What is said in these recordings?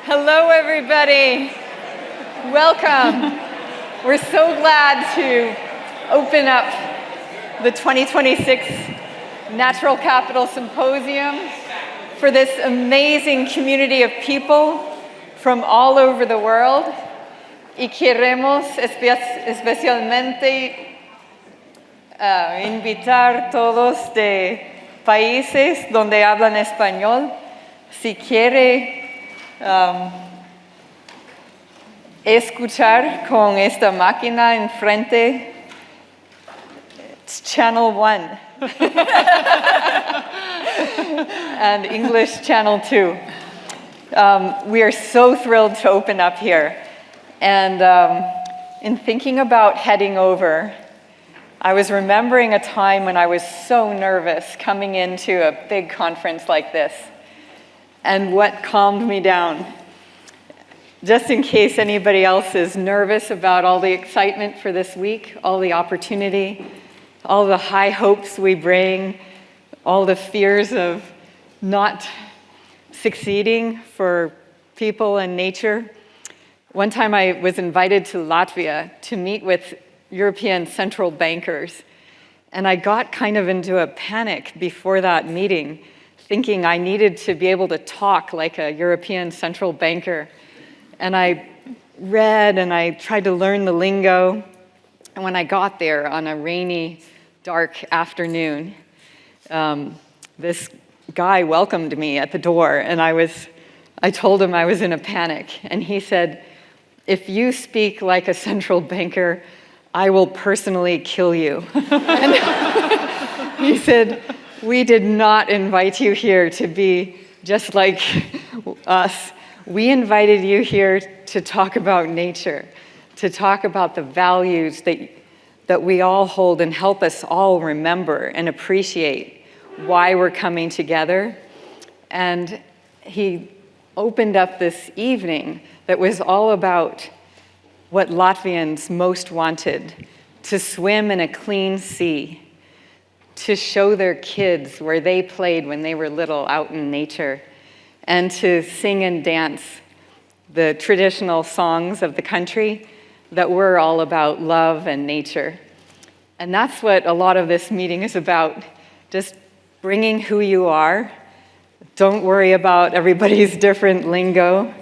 Hello, everybody. Welcome. We're so glad to open up the 2026 Natural Capital Symposium for this amazing community of people from all over the world. Y queremos especialmente invitar todos de países donde hablan español. Si quiere escuchar con esta máquina enfrente, it's channel 1. And English channel 2. We are so thrilled to open up here. And in thinking about heading over, I was remembering a time when I was so nervous coming into a big conference like this, and what calmed me down. Just in case anybody else is nervous about all the excitement for this week, all the opportunity, all the high hopes we bring, all the fears of not succeeding for people and nature. One time I was invited to Latvia to meet with European central bankers, and I got kind of into a panic before that meeting, thinking I needed to be able to talk like a European central banker. And I read and I tried to learn the lingo. And when I got there on a rainy, dark afternoon, this guy welcomed me at the door, and I told him I was in a panic. And he said, "If you speak like a central banker, I will personally kill you." And he said, "We did not invite you here to be just like us. We invited you here to talk about nature, to talk about the values that we all hold and help us all remember and appreciate why we're coming together." And he opened up this evening that was all about what Latvians most wanted: to swim in a clean sea, to show their kids where they played when they were little out in nature, and to sing and dance the traditional songs of the country that were all about love and nature. And that's what a lot of this meeting is about, just bringing who you are. Don't worry about everybody's different lingo,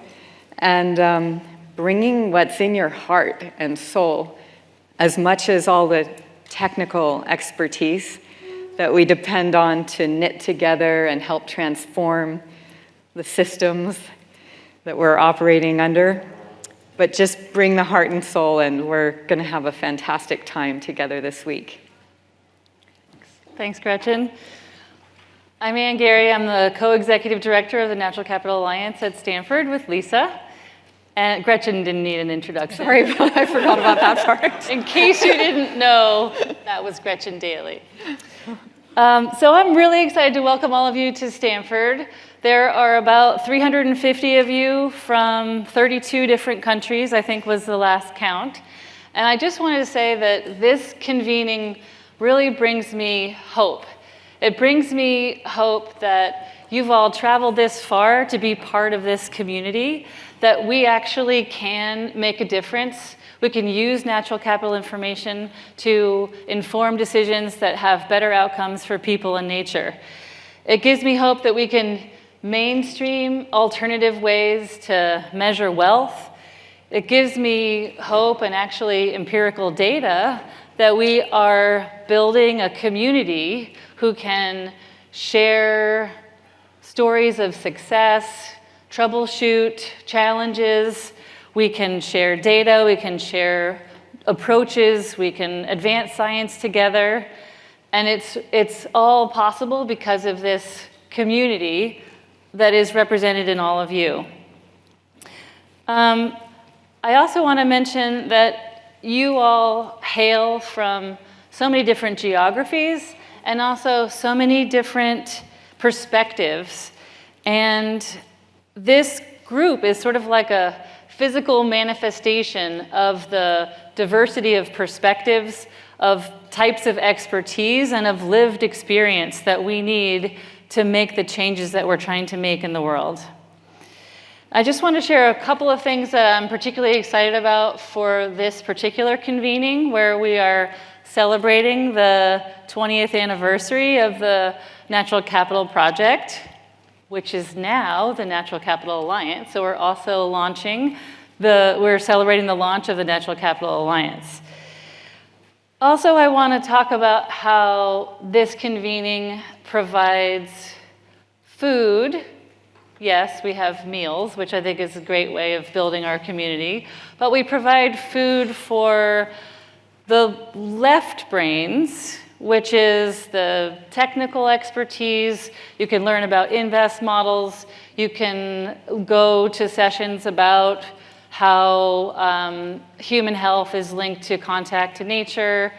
and bringing what's in your heart and soul, as much as all the technical expertise that we depend on to knit together and help transform the systems that we're operating under. But just bring the heart and soul, and we're going to have a fantastic time together this week. Thanks, Gretchen. I'm Ann Guerry. I'm the co-executive director of the Natural Capital Alliance at Stanford with Lisa. And Gretchen didn't need an introduction. Sorry, I forgot about that part. In case you didn't know, that was Gretchen Daily. So I'm really excited to welcome all of you to Stanford. There are about 350 of you from 32 different countries, I think was the last count. And I just wanted to say that this convening really brings me hope. It brings me hope that you've all traveled this far to be part of this community, that we actually can make a difference. We can use natural capital information to inform decisions that have better outcomes for people and nature. It gives me hope that we can mainstream alternative ways to measure wealth. It gives me hope and actually empirical data that we are building a community who can share stories of success, troubleshoot challenges. We can share data, we can share approaches, we can advance science together. And it's all possible because of this community that is represented in all of you. I also want to mention that you all hail from so many different geographies and also so many different perspectives. And this group is sort of like a physical manifestation of the diversity of perspectives, of types of expertise, and of lived experience that we need to make the changes that we're trying to make in the world. I just want to share a couple of things that I'm particularly excited about for this particular convening, where we are celebrating the 20th anniversary of the Natural Capital Project, which is now the Natural Capital Alliance. So we're also we're celebrating the launch of the Natural Capital Alliance. Also, I want to talk about how this convening provides food. Yes, we have meals, which I think is a great way of building our community, but we provide food for the left brains, which is the technical expertise. You can learn about invest models. You can go to sessions about how human health is linked to contact to nature.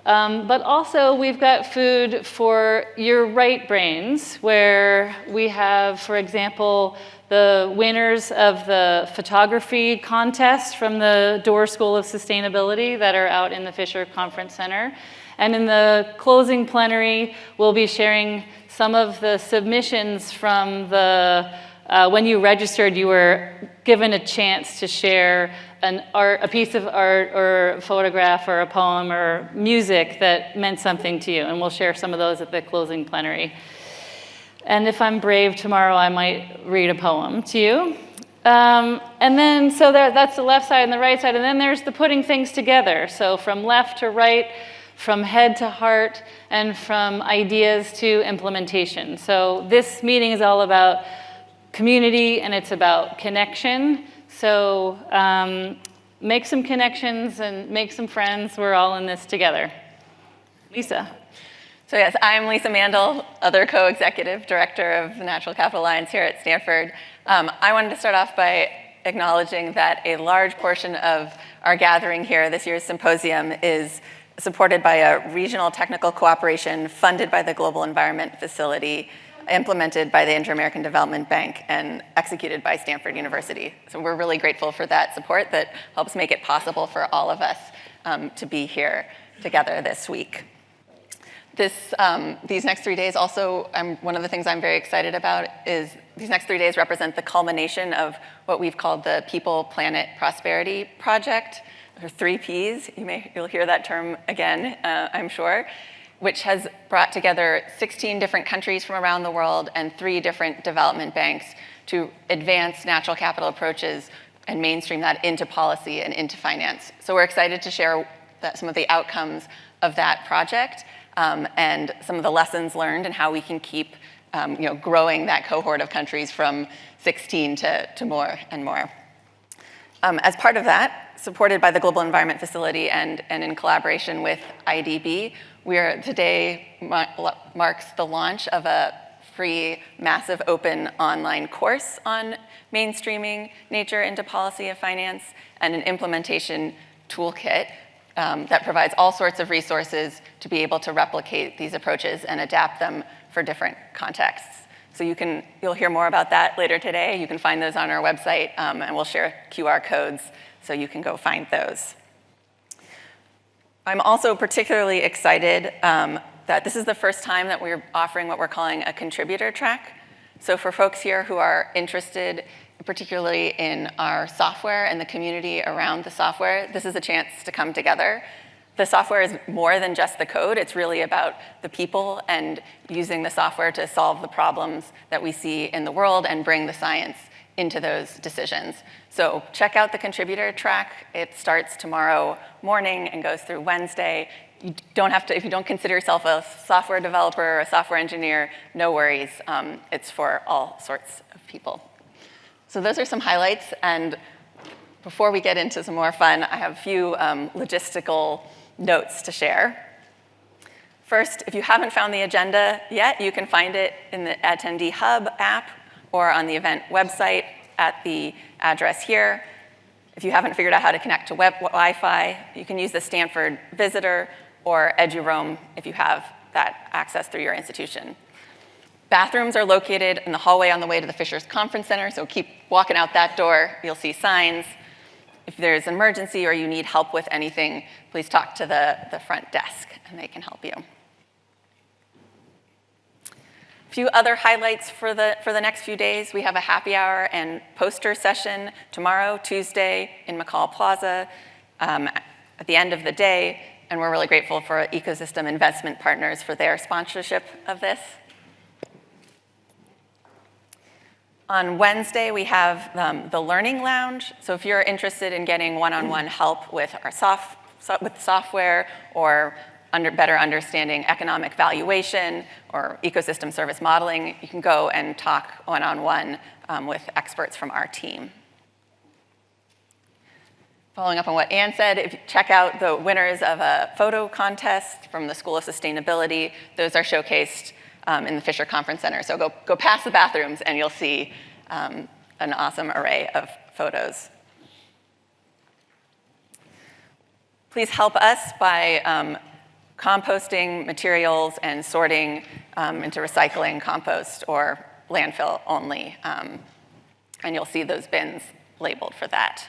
But also we've got food for your right brains, where we have, for example, the winners of the photography contest from the Dorr School of Sustainability that are out in the Fisher Conference Center. And in the closing plenary, we'll be sharing some of the submissions from when you registered, you were given a chance to share a piece of art or a photograph or a poem or music that meant something to you. And we'll share some of those at the closing plenary. And if I'm brave tomorrow, I might read a poem to you. And then, so that's the left side and the right side. And then there's the putting things together. So from left to right, from head to heart, and from ideas to implementation. So this meeting is all about community, and it's about connection. So make some connections and make some friends. We're all in this together. Lisa. So yes, I'm Lisa Mandle, other co-executive director of the Natural Capital Alliance here at Stanford. I wanted to start off by acknowledging that a large portion of our gathering here, this year's symposium, is supported by a regional technical cooperation funded by the Global Environment Facility, implemented by the Inter-American Development Bank, and executed by Stanford University. So we're really grateful for that support that helps make it possible for all of us to be here together this week. These next 3 days also, one of the things I'm very excited about is these next 3 days represent the culmination of what we've called the People, Planet, Prosperity Project, or 3 Ps. You'll hear that term again, I'm sure, which has brought together 16 different countries from around the world and 3 different development banks to advance natural capital approaches and mainstream that into policy and into finance. So we're excited to share some of the outcomes of that project and some of the lessons learned and how we can keep growing that cohort of countries from 16 to more and more. As part of that, supported by the Global Environment Facility and in collaboration with IDB, today marks the launch of a free, massive, open online course on mainstreaming nature into policy and finance, and an implementation toolkit that provides all sorts of resources to be able to replicate these approaches and adapt them for different contexts. So you'll hear more about that later today. You can find those on our website, and we'll share QR codes so you can go find those. I'm also particularly excited that this is the first time that we're offering what we're calling a contributor track. So for folks here who are interested, particularly in our software and the community around the software, this is a chance to come together. The software is more than just the code. It's really about the people and using the software to solve the problems that we see in the world and bring the science into those decisions. So check out the contributor track. It starts tomorrow morning and goes through Wednesday. You don't have to, if you don't consider yourself a software developer or a software engineer, no worries. It's for all sorts of people. So those are some highlights. And before we get into some more fun, I have a few logistical notes to share. First, if you haven't found the agenda yet, you can find it in the Attendee Hub app or on the event website at the address here. If you haven't figured out how to connect to Wi-Fi, you can use the Stanford Visitor or EduRoam if you have that access through your institution. Bathrooms are located in the hallway on the way to the Fisher's Conference Center, so keep walking out that door. You'll see signs. If there's an emergency or you need help with anything, please talk to the front desk and they can help you. few other highlights for the next few days. We have a happy hour and poster session tomorrow, Tuesday, in McCall Plaza at the end of the day, and we're really grateful for Ecosystem Investment Partners for their sponsorship of this. On Wednesday, we have the Learning Lounge. So if you're interested in getting one-on-one help with our software or better understanding economic valuation or ecosystem service modeling, you can go and talk one-on-one with experts from our team. Following up on what Anne said, if you check out the winners of a photo contest from the School of Sustainability, those are showcased in the Fisher Conference Center. So go past the bathrooms and you'll see an awesome array of photos. Please help us by composting materials and sorting into recycling, compost, or landfill only. And you'll see those bins labeled for that.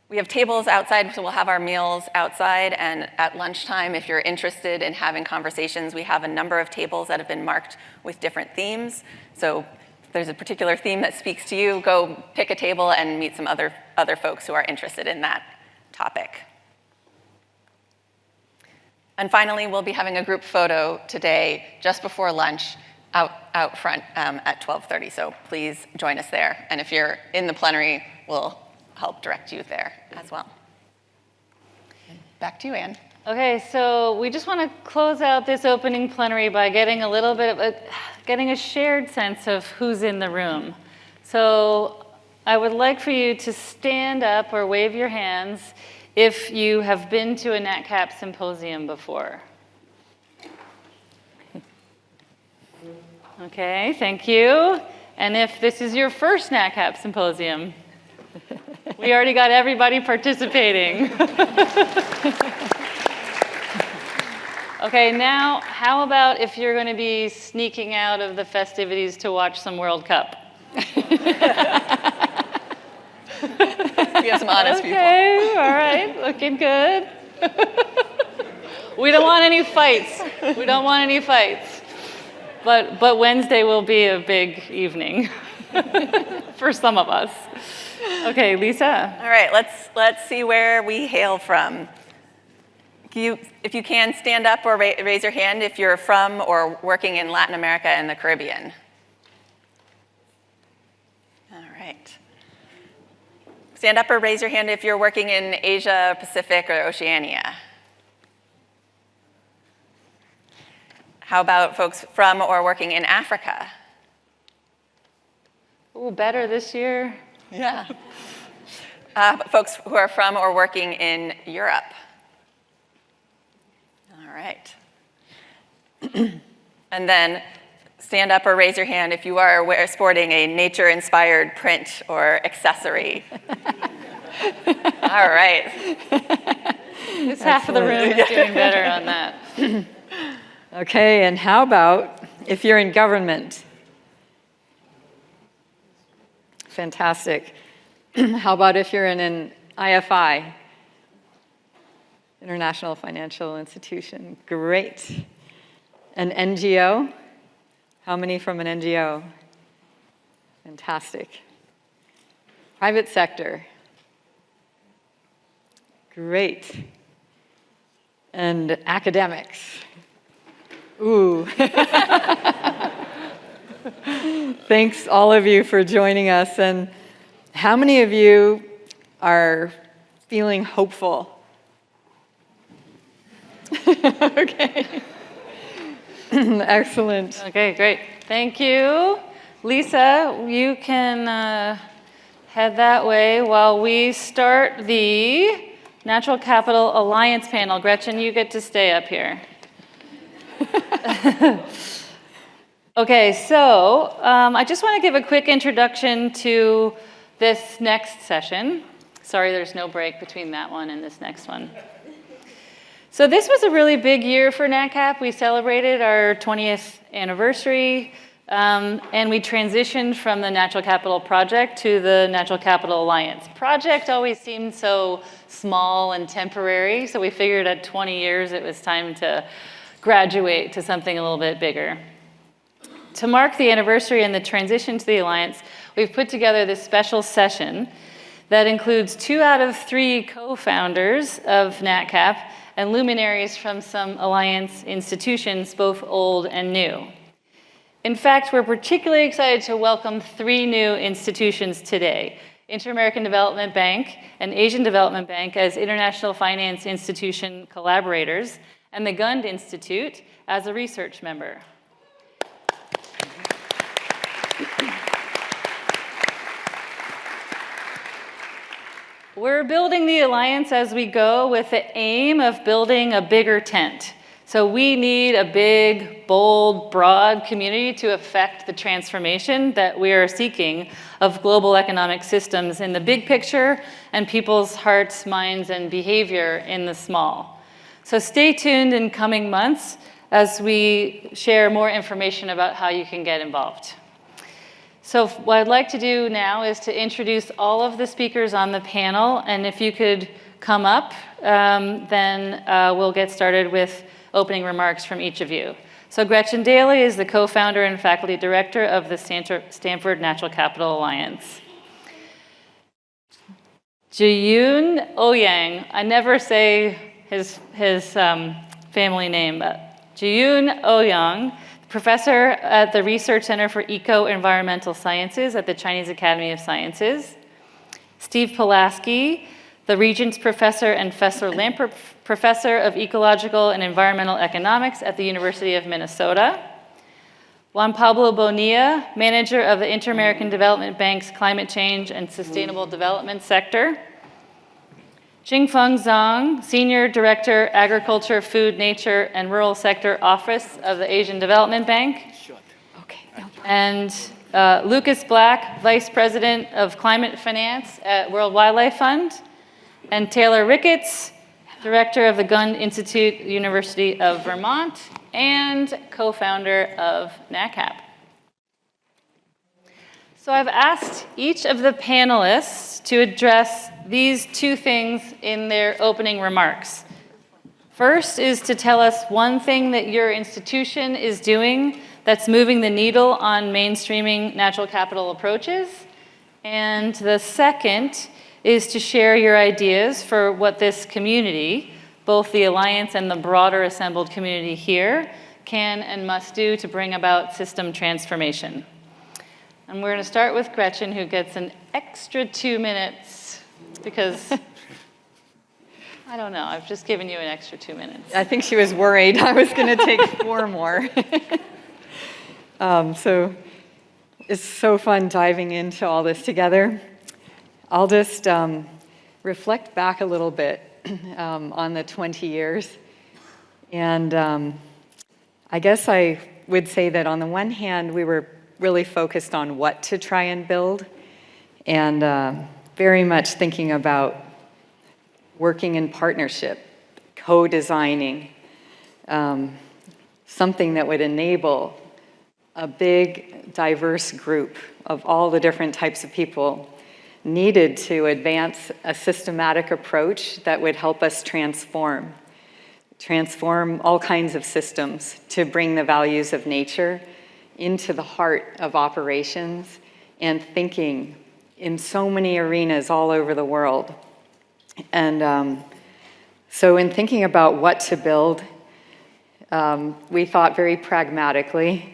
We have tables outside, so we'll have our meals outside, and at lunchtime, if you're interested in having conversations, we have a number of tables that have been marked with different themes. So if there's a particular theme that speaks to you, go pick a table and meet some other folks who are interested in that topic. And finally, we'll be having a group photo today, just before lunch, out front at 12:30, so please join us there. And if you're in the plenary, we'll help direct you there as well. Back to you, Anne. Okay, so we just want to close out this opening plenary by getting a little bit of getting a shared sense of who's in the room. So I would like for you to stand up or wave your hands if you have been to a NatCap symposium before. Okay, thank you. And if this is your first NatCap symposium, we already got everybody participating. Okay, now how about if you're going to be sneaking out of the festivities to watch some World Cup? We have some honest people. Okay, all right, looking good. We don't want any fights. We don't want any fights. But Wednesday will be a big evening for some of us. Okay, Lisa. All right, let's see where we hail from. If you can, stand up or raise your hand if you're from or working in Latin America and the Caribbean. All right. Stand up or raise your hand if you're working in Asia, Pacific, or Oceania. How about folks from or working in Africa? Ooh, better this year. Yeah. Folks who are from or working in Europe. All right. And then stand up or raise your hand if you are sporting a nature-inspired print or accessory. All right. This half of the room is doing better on that. Okay, and how about if you're in government? Fantastic. How about if you're in an IFI? International Financial Institution. Great. An NGO? How many from an NGO? Fantastic. Private sector. Great. And academics. Ooh. Thanks all of you for joining us. And how many of you are feeling hopeful? Okay. Excellent. Okay, great. Thank you. Lisa, you can head that way while we start the Natural Capital Alliance panel. Gretchen, you get to stay up here. Okay, so I just want to give a quick introduction to this next session. Sorry, there's no break between that one and this next one. So this was a really big year for NatCap. We celebrated our 20th anniversary, and we transitioned from the Natural Capital Project to the Natural Capital Alliance. Project always seemed so small and temporary, so we figured at 20 years it was time to graduate to something a little bit bigger. To mark the anniversary and the transition to the Alliance, we've put together this special session that includes 2 out of 3 co-founders of NatCap and luminaries from some Alliance institutions, both old and new. In fact, we're particularly excited to welcome 3 new institutions today: Inter-American Development Bank and Asian Development Bank as international finance institution collaborators, and the Gund Institute as a research member. We're building the Alliance as we go with the aim of building a bigger tent. So we need a big, bold, broad community to affect the transformation that we are seeking of global economic systems in the big picture and people's hearts, minds, and behavior in the small. So stay tuned in coming months as we share more information about how you can get involved. So what I'd like to do now is to introduce all of the speakers on the panel, and if you could come up, then we'll get started with opening remarks from each of you. So Gretchen Daily is the co-founder and faculty director of the Stanford Natural Capital Alliance. Zhiyun OUYANG, I never say his family name, but Zhiyun OUYANG, professor at the Research Center for Eco-Environmental Sciences at the Chinese Academy of Sciences. Steve Polasky, the Regents Professor and Fessler Lamper Professor of Ecological and Environmental Economics at the University of Minnesota. Juan Pablo Bonilla, manager of the Inter-American Development Bank's Climate Change and Sustainable Development Sector. Qingfeng Zhang, Senior Director, Agriculture, Food, Nature, and Rural Sector Office of the Asian Development Bank. Okay. And Lucas Black, Vice President of Climate Finance at World Wildlife Fund. And Taylor Ricketts, Director of the Gund Institute, University of Vermont, and co-founder of NatCap. So I've asked each of the panelists to address these 2 things in their opening remarks. First is to tell us one thing that your institution is doing that's moving the needle on mainstreaming natural capital approaches. And the second is to share your ideas for what this community, both the Alliance and the broader assembled community here, can and must do to bring about system transformation. And we're going to start with Gretchen, who gets an extra 2 minutes because, I don't know, I've just given you an extra 2 minutes. I think she was worried I was going to take 4 more. So it's so fun diving into all this together. I'll just reflect back a little bit on the 20 years. And I guess I would say that on the one hand, we were really focused on what to try and build, and very much thinking about working in partnership, co-designing, something that would enable a big, diverse group of all the different types of people needed to advance a systematic approach that would help us transform all kinds of systems to bring the values of nature into the heart of operations and thinking in so many arenas all over the world. And so in thinking about what to build, we thought very pragmatically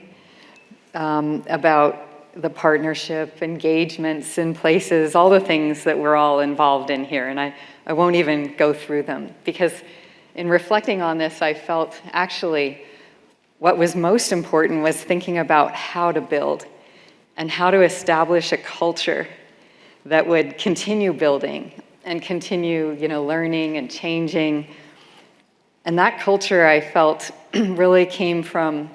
about the partnership, engagements in places, all the things that we're all involved in here. And I won't even go through them, because in reflecting on this, I felt actually what was most important was thinking about how to build and how to establish a culture that would continue building and continue, learning and changing. And that culture, I felt, really came from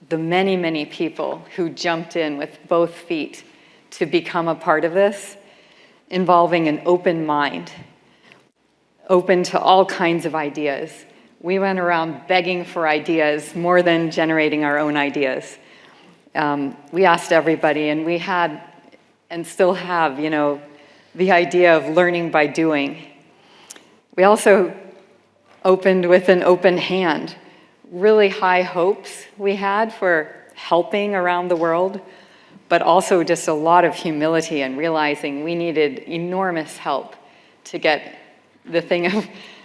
the many, many people who jumped in with both feet to become a part of this, involving an open mind, open to all kinds of ideas. We went around begging for ideas more than generating our own ideas. We asked everybody, and we had, and still have, the idea of learning by doing. We also opened with an open hand. really high hopes we had for helping around the world, but also just a lot of humility and realizing we needed enormous help to get the thing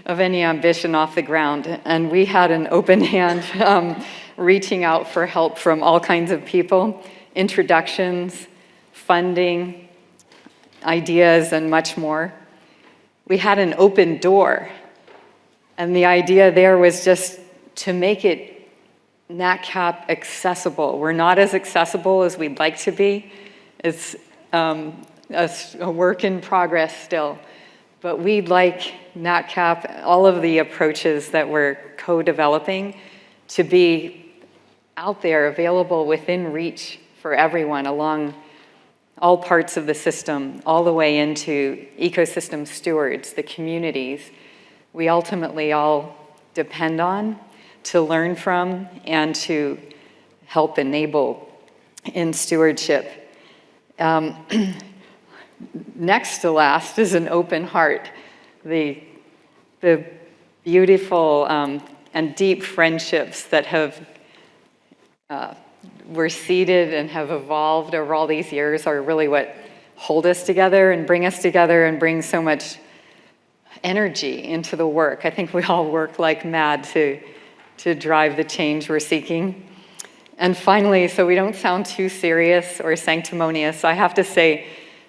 of any ambition off the ground. And we had an open hand reaching out for help from all kinds of people, introductions, funding, ideas, and much more. We had an open door. And the idea there was just to make it NatCap accessible. We're not as accessible as we'd like to be. It's a work in progress still. But we'd like NatCap, all of the approaches that we're co-developing, to be out there, available within reach for everyone along all parts of the system, all the way into ecosystem stewards, the communities we ultimately all depend on to learn from and to help enable in stewardship. Next to last is an open heart. The beautiful and deep friendships that were seeded and have evolved over all these years are really what hold us together and bring so much energy into the work. I think we all work like mad to drive the change we're seeking. And finally, so we don't sound too serious or sanctimonious, I have to say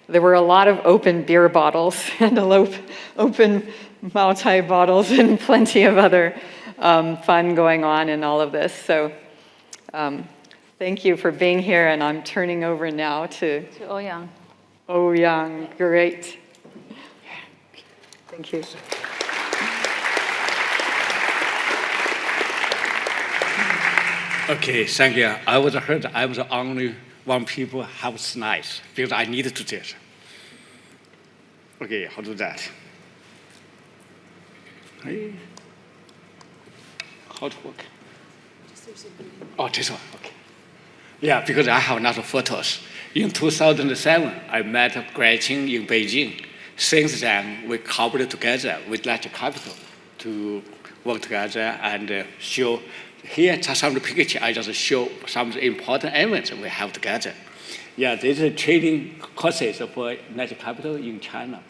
there were a lot of open beer bottles and open Mau Tai bottles and plenty of other fun going on in all of this. So thank you for being here, and I'm turning over now to Ouyang. Ouyang. Great. Thank you. Okay, thank you. I was heard I was the only one people have slides because I needed to do it. Okay, how to do that? Hey. How to work? Oh, this one, okay. Yeah, because I have lots of photos. In 2007, I met Gretchen in Beijing. Since then, we collaborated together with NatCap to work together and show. Here, just some of the pictures, I just show some of the important events we have together. Yeah, this is training courses for NatCap in China.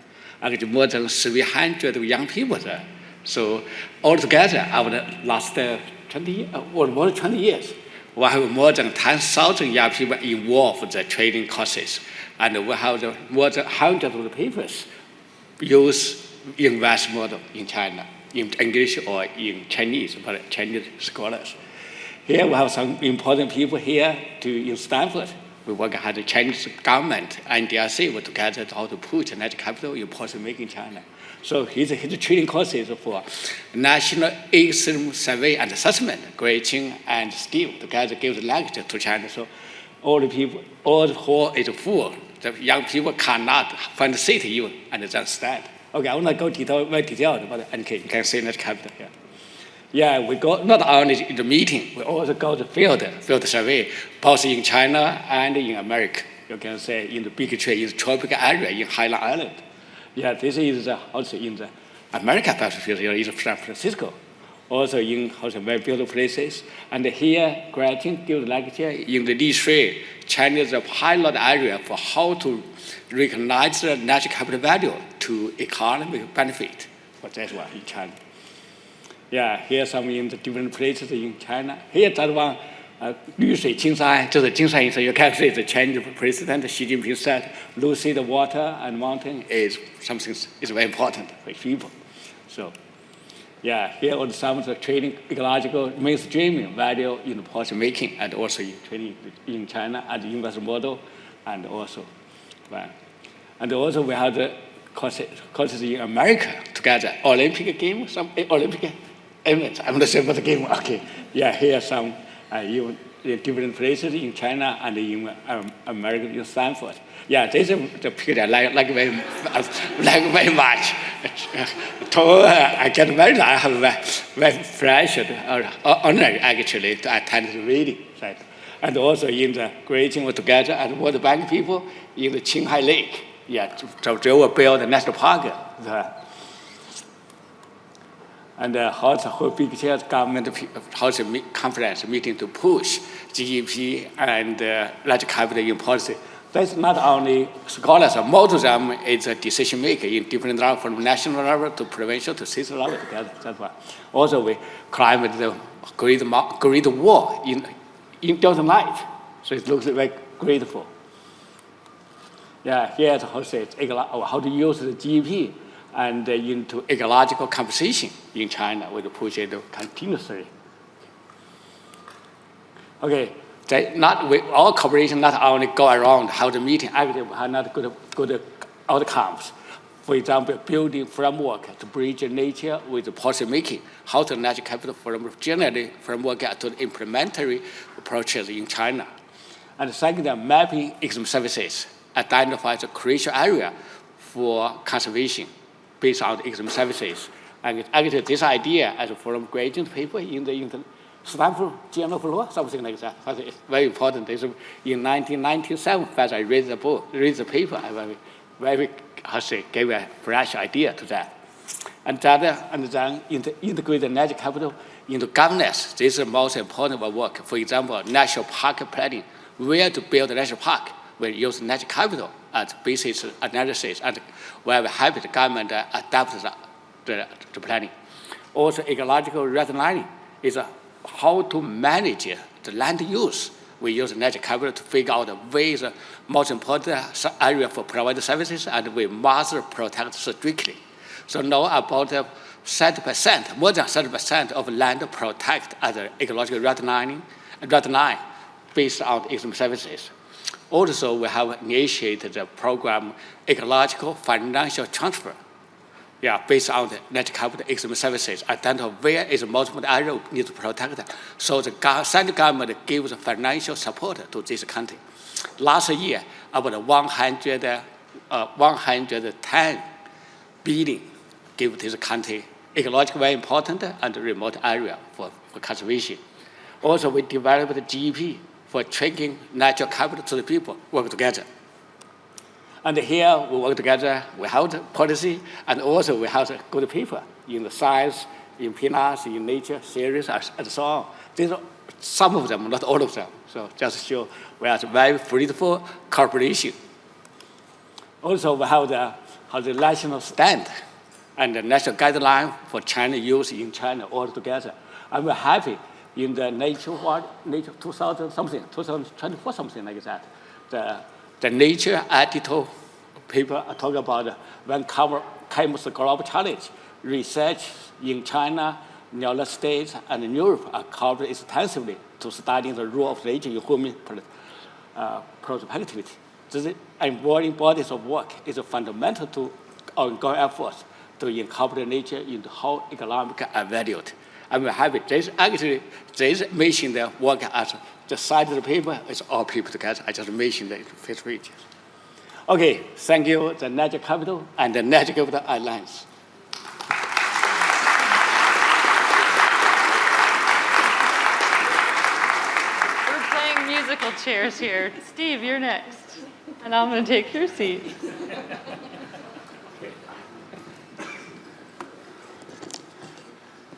Actually, more than 300 young people there. So altogether, over the last 20 or more than 20 years, we have more than 10,000 young people involved in the training courses. And we have more than 100 of the papers use invest model in China, in English or in Chinese, for Chinese scholars. Here we have some important people here in Stanford. We work at the Chinese government and DRC work together how to put NatCap in policymaking in China. So his training courses for National Ecosystem Survey and Assessment, Gretchen and Steve together give the lecture to China. So all the people, all the hall is full. The young people cannot find a seat even and then stand. Okay, I will not go very detailed, but okay, you can see NatCap here. Yeah, we go not only in the meeting, we also go to field survey, both in China and in America. You can say in the big tree, in the tropical area in Highland Island. Yeah, this is also in the America Pacific here in San Francisco. Also in also very beautiful places. And here, Gretchen gives lecture in the D3, China's pilot area for how to recognize the natural capital value to economic benefit for that one in China. Yeah, here some in the different places in China. Here that one, 绿水青山, 就是金山银山. You can see the Chinese President Xi Jinping said, lucid water and mountain is something is very important for people. So, yeah, here are some of the training ecological mainstreaming value in policy making and also in training in China and the investment model, and also, well, and also we have the courses in America together. Olympic game, some Olympic events. I'm not sure about the game. Okay, yeah, here are some even in different places in China and in America, in Stanford. Yeah, this is the picture I like very much. I get married, I have very fresh honor actually to attend the reading. Right? And also in the Gretchen together and World Bank people in the Qinghai Lake. Yeah, so they will build a national park. and how's a whole big chair government, how's a conference meeting to push GEP and large capital in policy. That's not only scholars, most of them is a decision maker in different levels, from national level to provincial to state level together. That's why. Also, we climbed the Great Wall in 2009. So it looks very grateful. Yeah, here's how to use the GEP and into ecological conversation in China. We push it continuously. Okay. Our cooperation not only go around how the meeting active have not good outcomes. For example, building framework to bridge nature with policy making, how the natural capital framework generally framework to the implementary approaches in China. And second, mapping ecosystem services, identify the crucial area for conservation based on ecosystem services. And actually this idea as from graduate paper in the Stanford Journal of Law, something like that. It's very important. It's in 1997, I read the paper, I very gave a fresh idea to that. And then integrate the natural capital into governance. This is the most important work. For example, national park planning, where to build a national park, we use natural capital as basis analysis, and we have happy the government adapt the planning. Also, ecological redlining is how to manage the land use. We use natural capital to figure out where is the most important area for providing services, and we must protect strictly. So now about 30%, more than 30% of land protect as ecological redlining based on ecosystem services. Also, we have initiated the program Ecological Financial Transfer. Yeah, based on the natural capital ecosystem services, identify where is the most important area we need to protect. So the central government gives financial support to this country. Last year, about 110 billion give this country ecological very important and remote area for conservation. Also, we developed the GEP for tracking natural capital to the people, work together. And here we work together, we have the policy, and also we have the good people in the science, in PNAS, in nature, series, and so on. These are some of them, not all of them. So just show we are very fruitful cooperation. Also, we have the national stand and the national guideline for China use in China all together. And we're happy in the Nature 2024, something like that. The Nature editorial paper talk about when comes the global challenge, research in China, United States, and Europe are covered extensively to studying the role of nature in human productivity. This involving bodies of work is fundamental to ongoing efforts to incorporate nature into how economic are valued. And we're happy. This mentioned the work as the side of the paper is all people together. I just mentioned the first pages. Okay, thank you, the Natural Capital and the Natural Capital Alliance. We're playing musical chairs here. Steve, you're next. And I'm going to take your seat.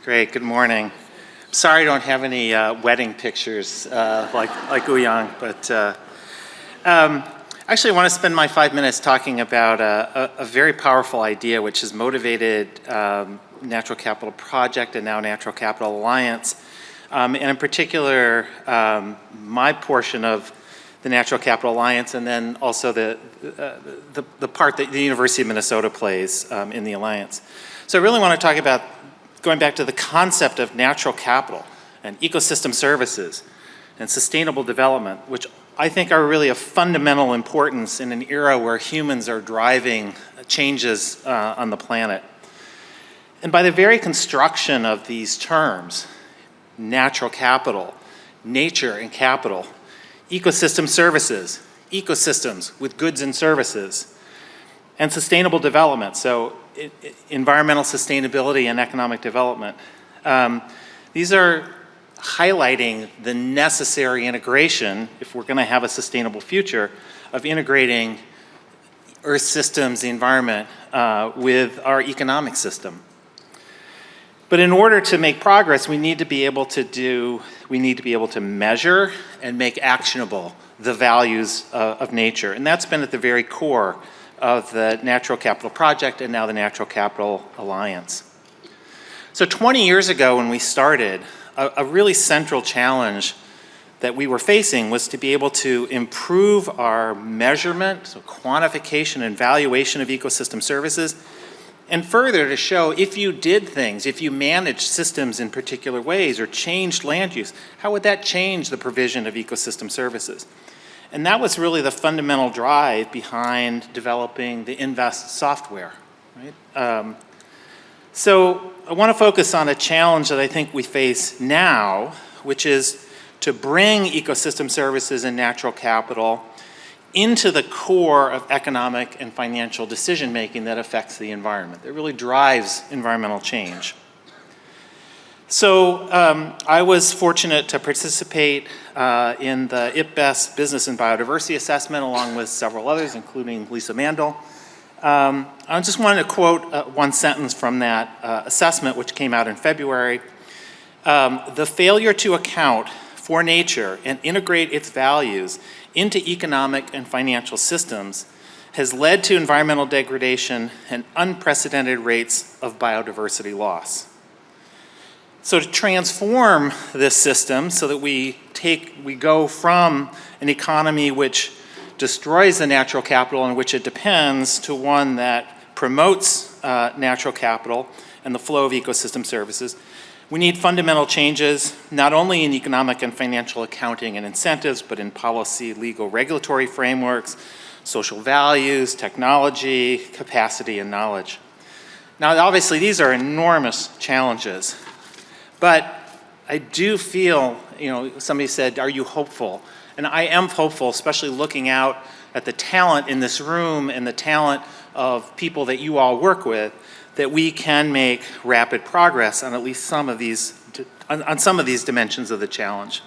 Great, good morning. Sorry I don't have any wedding pictures like Ouyang, but actually I want to spend my 5 minutes talking about a very powerful idea which has motivated Natural Capital Project and now Natural Capital Alliance, and in particular my portion of the Natural Capital Alliance, and then also the part that the University of Minnesota plays in the Alliance. So I really want to talk about going back to the concept of natural capital and ecosystem services and sustainable development, which I think are really of fundamental importance in an era where humans are driving changes on the planet. And by the very construction of these terms, natural capital, nature and capital, ecosystem services, ecosystems with goods and services, and sustainable development, so environmental sustainability and economic development. These are highlighting the necessary integration, if we're going to have a sustainable future, of integrating Earth systems, the environment, with our economic system. But in order to make progress, we need to be able to measure and make actionable the values of nature. And that's been at the very core of the Natural Capital Project and now the Natural Capital Alliance. So 20 years ago when we started, a really central challenge that we were facing was to be able to improve our measurement, so quantification and valuation of ecosystem services, and further to show if you did things, if you managed systems in particular ways or changed land use, how would that change the provision of ecosystem services? And that was really the fundamental drive behind developing the INVEST software, right? So I want to focus on a challenge that I think we face now, which is to bring ecosystem services and natural capital into the core of economic and financial decision-making that affects the environment, that really drives environmental change. So I was fortunate to participate in the IPBES Business and Biodiversity Assessment along with several others, including Lisa Mandle. I just wanted to quote one sentence from that assessment, which came out in February. The failure to account for nature and integrate its values into economic and financial systems has led to environmental degradation and unprecedented rates of biodiversity loss. So to transform this system so that we go from an economy which destroys the natural capital on which it depends to one that promotes natural capital and the flow of ecosystem services, we need fundamental changes, not only in economic and financial accounting and incentives, but in policy, legal, regulatory frameworks, social values, technology, capacity, and knowledge. Now, obviously, these are enormous challenges, but I do feel, somebody said, are you hopeful? And I am hopeful, especially looking out at the talent in this room and the talent of people that you all work with, that we can make rapid progress on at least some of these dimensions of the challenge.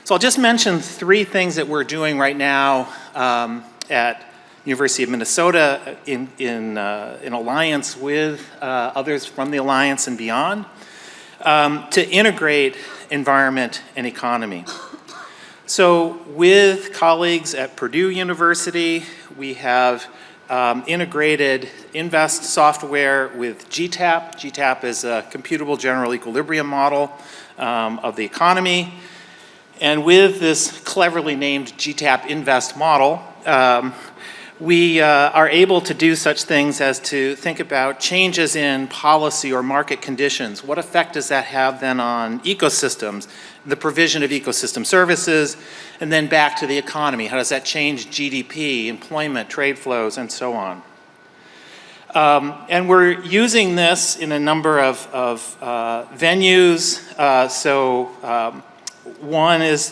So I'll just mention three things that we're doing right now at University of Minnesota in alliance with others from the Alliance and beyond to integrate environment and economy. So with colleagues at Purdue University, we have integrated INVEST software with GTAP. GTAP is a computable general equilibrium model of the economy. And with this cleverly named GTAP INVEST model, we are able to do such things as to think about changes in policy or market conditions. What effect does that have then on ecosystems, the provision of ecosystem services, and then back to the economy? How does that change GDP, employment, trade flows, and so on? And we're using this in a number of venues. One is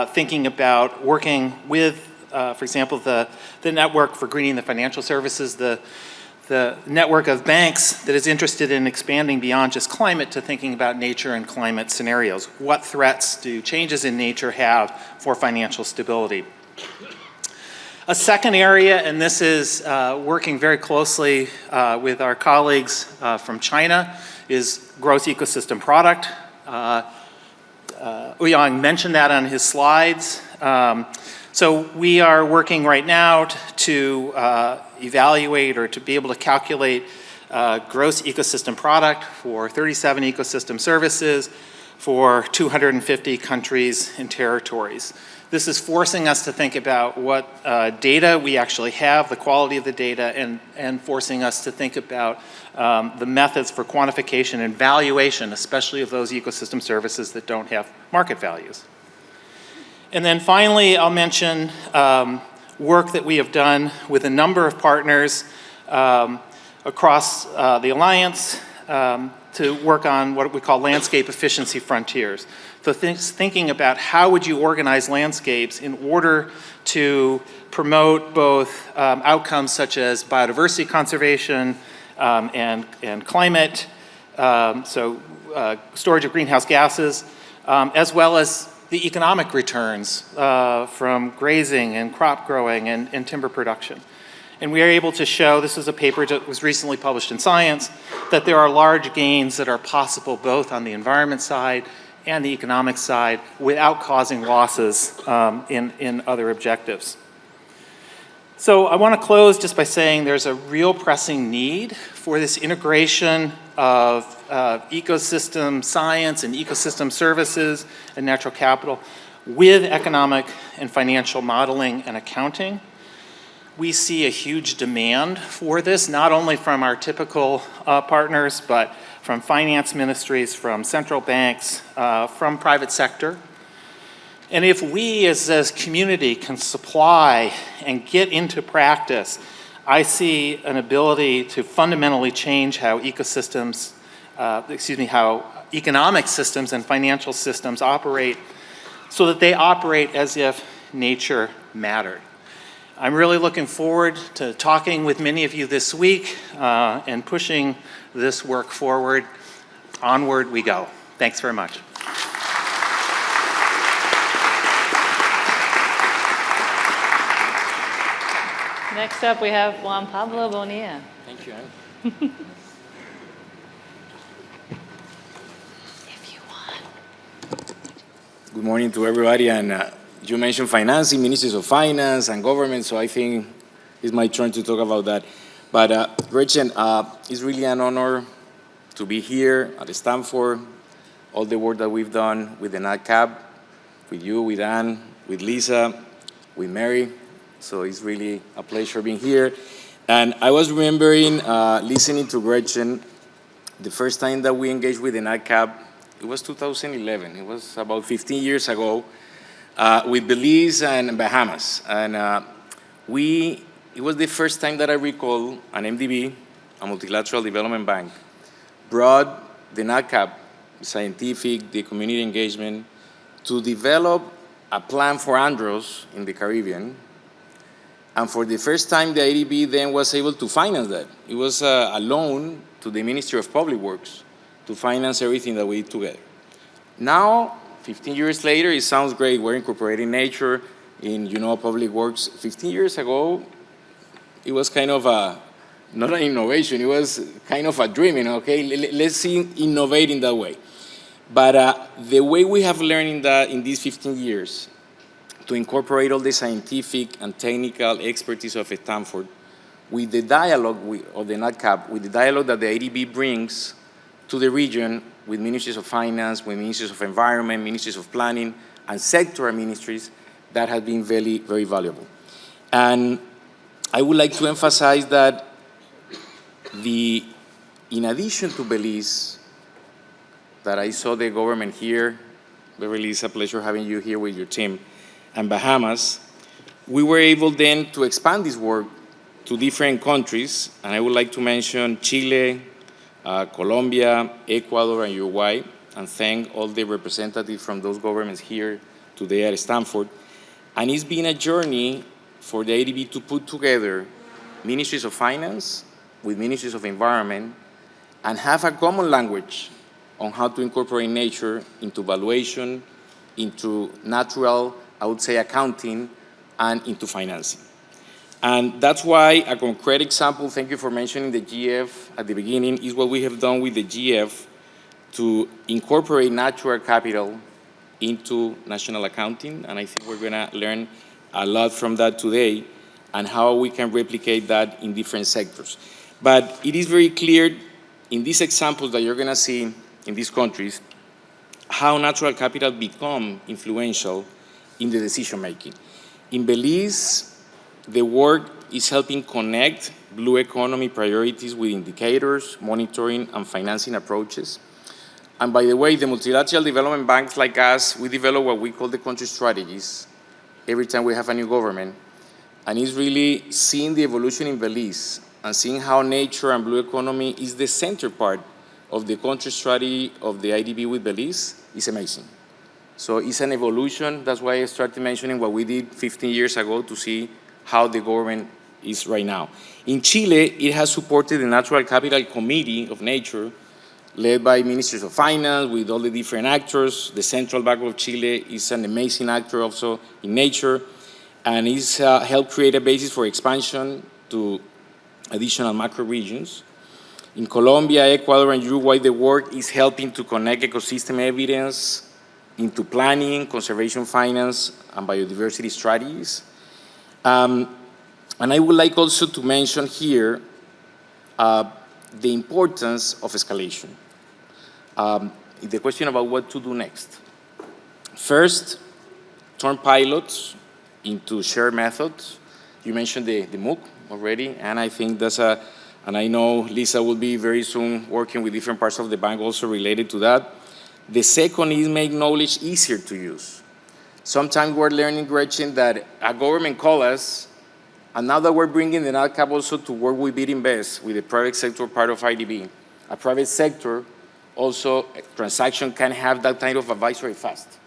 thinking about working with, for example, the Network for Greening the Financial Services, the network of banks that is interested in expanding beyond just climate to thinking about nature and climate scenarios. What threats do changes in nature have for financial stability? A second area, and this is working very closely with our colleagues from China, is gross ecosystem product. Ouyang mentioned that on his slides. So we are working right now to evaluate or to be able to calculate gross ecosystem product for 37 ecosystem services for 250 countries and territories. This is forcing us to think about what data we actually have, the quality of the data, and forcing us to think about the methods for quantification and valuation, especially of those ecosystem services that don't have market values. And then finally, I'll mention work that we have done with a number of partners across the Alliance to work on what we call landscape efficiency frontiers. So thinking about how would you organize landscapes in order to promote both outcomes such as biodiversity conservation and climate, storage of greenhouse gases, as well as the economic returns from grazing and crop growing and timber production. And we are able to show, this is a paper that was recently published in Science, that there are large gains that are possible both on the environment side and the economic side without causing losses in other objectives. So I want to close just by saying there's a real pressing need for this integration of ecosystem science and ecosystem services and natural capital with economic and financial modeling and accounting. We see a huge demand for this, not only from our typical partners, but from finance ministries, from central banks, from private sector. And if we as a community can supply and get into practice, I see an ability to fundamentally change how ecosystems, how economic systems and financial systems operate so that they operate as if nature mattered. I'm really looking forward to talking with many of you this week and pushing this work forward. Onward we go. Thanks very much. Next up, we have Juan Pablo Bonilla. Thank you, Anne. If you want. Good morning to everybody. And you mentioned financing, ministries of finance and government, so I think it's my turn to talk about that. But Gretchen, it's really an honor to be here at Stanford, all the work that we've done with the NatCap, with you, with Anne, with Lisa, with Mary. So it's really a pleasure being here. And I was remembering listening to Gretchen, the first time that we engaged with the NatCap, it was 2011. It was about 15 years ago with Belize and Bahamas. And it was the first time that I recall an MDB, a multilateral development bank, brought the NatCap, the scientific, the community engagement, to develop a plan for Andros in the Caribbean. And for the first time, the IDB then was able to finance that. It was a loan to the Ministry of Public Works to finance everything that we did together. Now, 15 years later, it sounds great. We're incorporating nature in, public works. 15 years ago, it was kind of not an innovation. It was kind of a dream, okay? Let's innovate in that way. But the way we have learned in these 15 years, to incorporate all the scientific and technical expertise of Stanford with the dialogue of the NatCap, with the dialogue that the ADB brings to the region with ministries of finance, with ministries of environment, ministries of planning, and sectoral ministries, that has been very, very valuable. And I would like to emphasize that in addition to Belize, that I saw the government here, Beverly, it's a pleasure having you here with your team, and Bahamas, we were able then to expand this work to different countries, and I would like to mention Chile, Colombia, Ecuador, and Uruguay, and thank all the representatives from those governments here today at Stanford. And it's been a journey for the ADB to put together ministries of finance with ministries of environment and have a common language on how to incorporate nature into valuation, into natural, I would say, accounting, and into financing. And that's why a concrete example, thank you for mentioning the GF at the beginning, is what we have done with the GF to incorporate natural capital into national accounting. And I think we're going to learn a lot from that today and how we can replicate that in different sectors. But it is very clear in these examples that you're going to see in these countries how natural capital become influential in the decision-making. In Belize, the work is helping connect blue economy priorities with indicators, monitoring, and financing approaches. And by the way, the multilateral development banks like us, we develop what we call the country strategies every time we have a new government. And it's really seeing the evolution in Belize and seeing how nature and blue economy is the center part of the country strategy of the IDB with Belize is amazing. So it's an evolution. That's why I started mentioning what we did 15 years ago to see how the government is right now. In Chile, it has supported the Natural Capital Committee of Nature, led by ministers of finance with all the different actors. The Central Bank of Chile is an amazing actor also in nature, and it's helped create a basis for expansion to additional macro regions. In Colombia, Ecuador, and Uruguay, the work is helping to connect ecosystem evidence into planning, conservation finance, and biodiversity strategies. And I would like also to mention here the importance of escalation. The question about what to do next. First, turn pilots into shared methods. You mentioned the MOOC already, and I think that's and I know Lisa will be very soon working with different parts of the bank also related to that. The second is make knowledge easier to use. Sometimes we're learning, Gretchen, that a government calls us, and now that we're bringing the NatCap also to work with Bid-Invest, with the private sector part of IDB, a private sector also transaction can have that kind of advisory fast.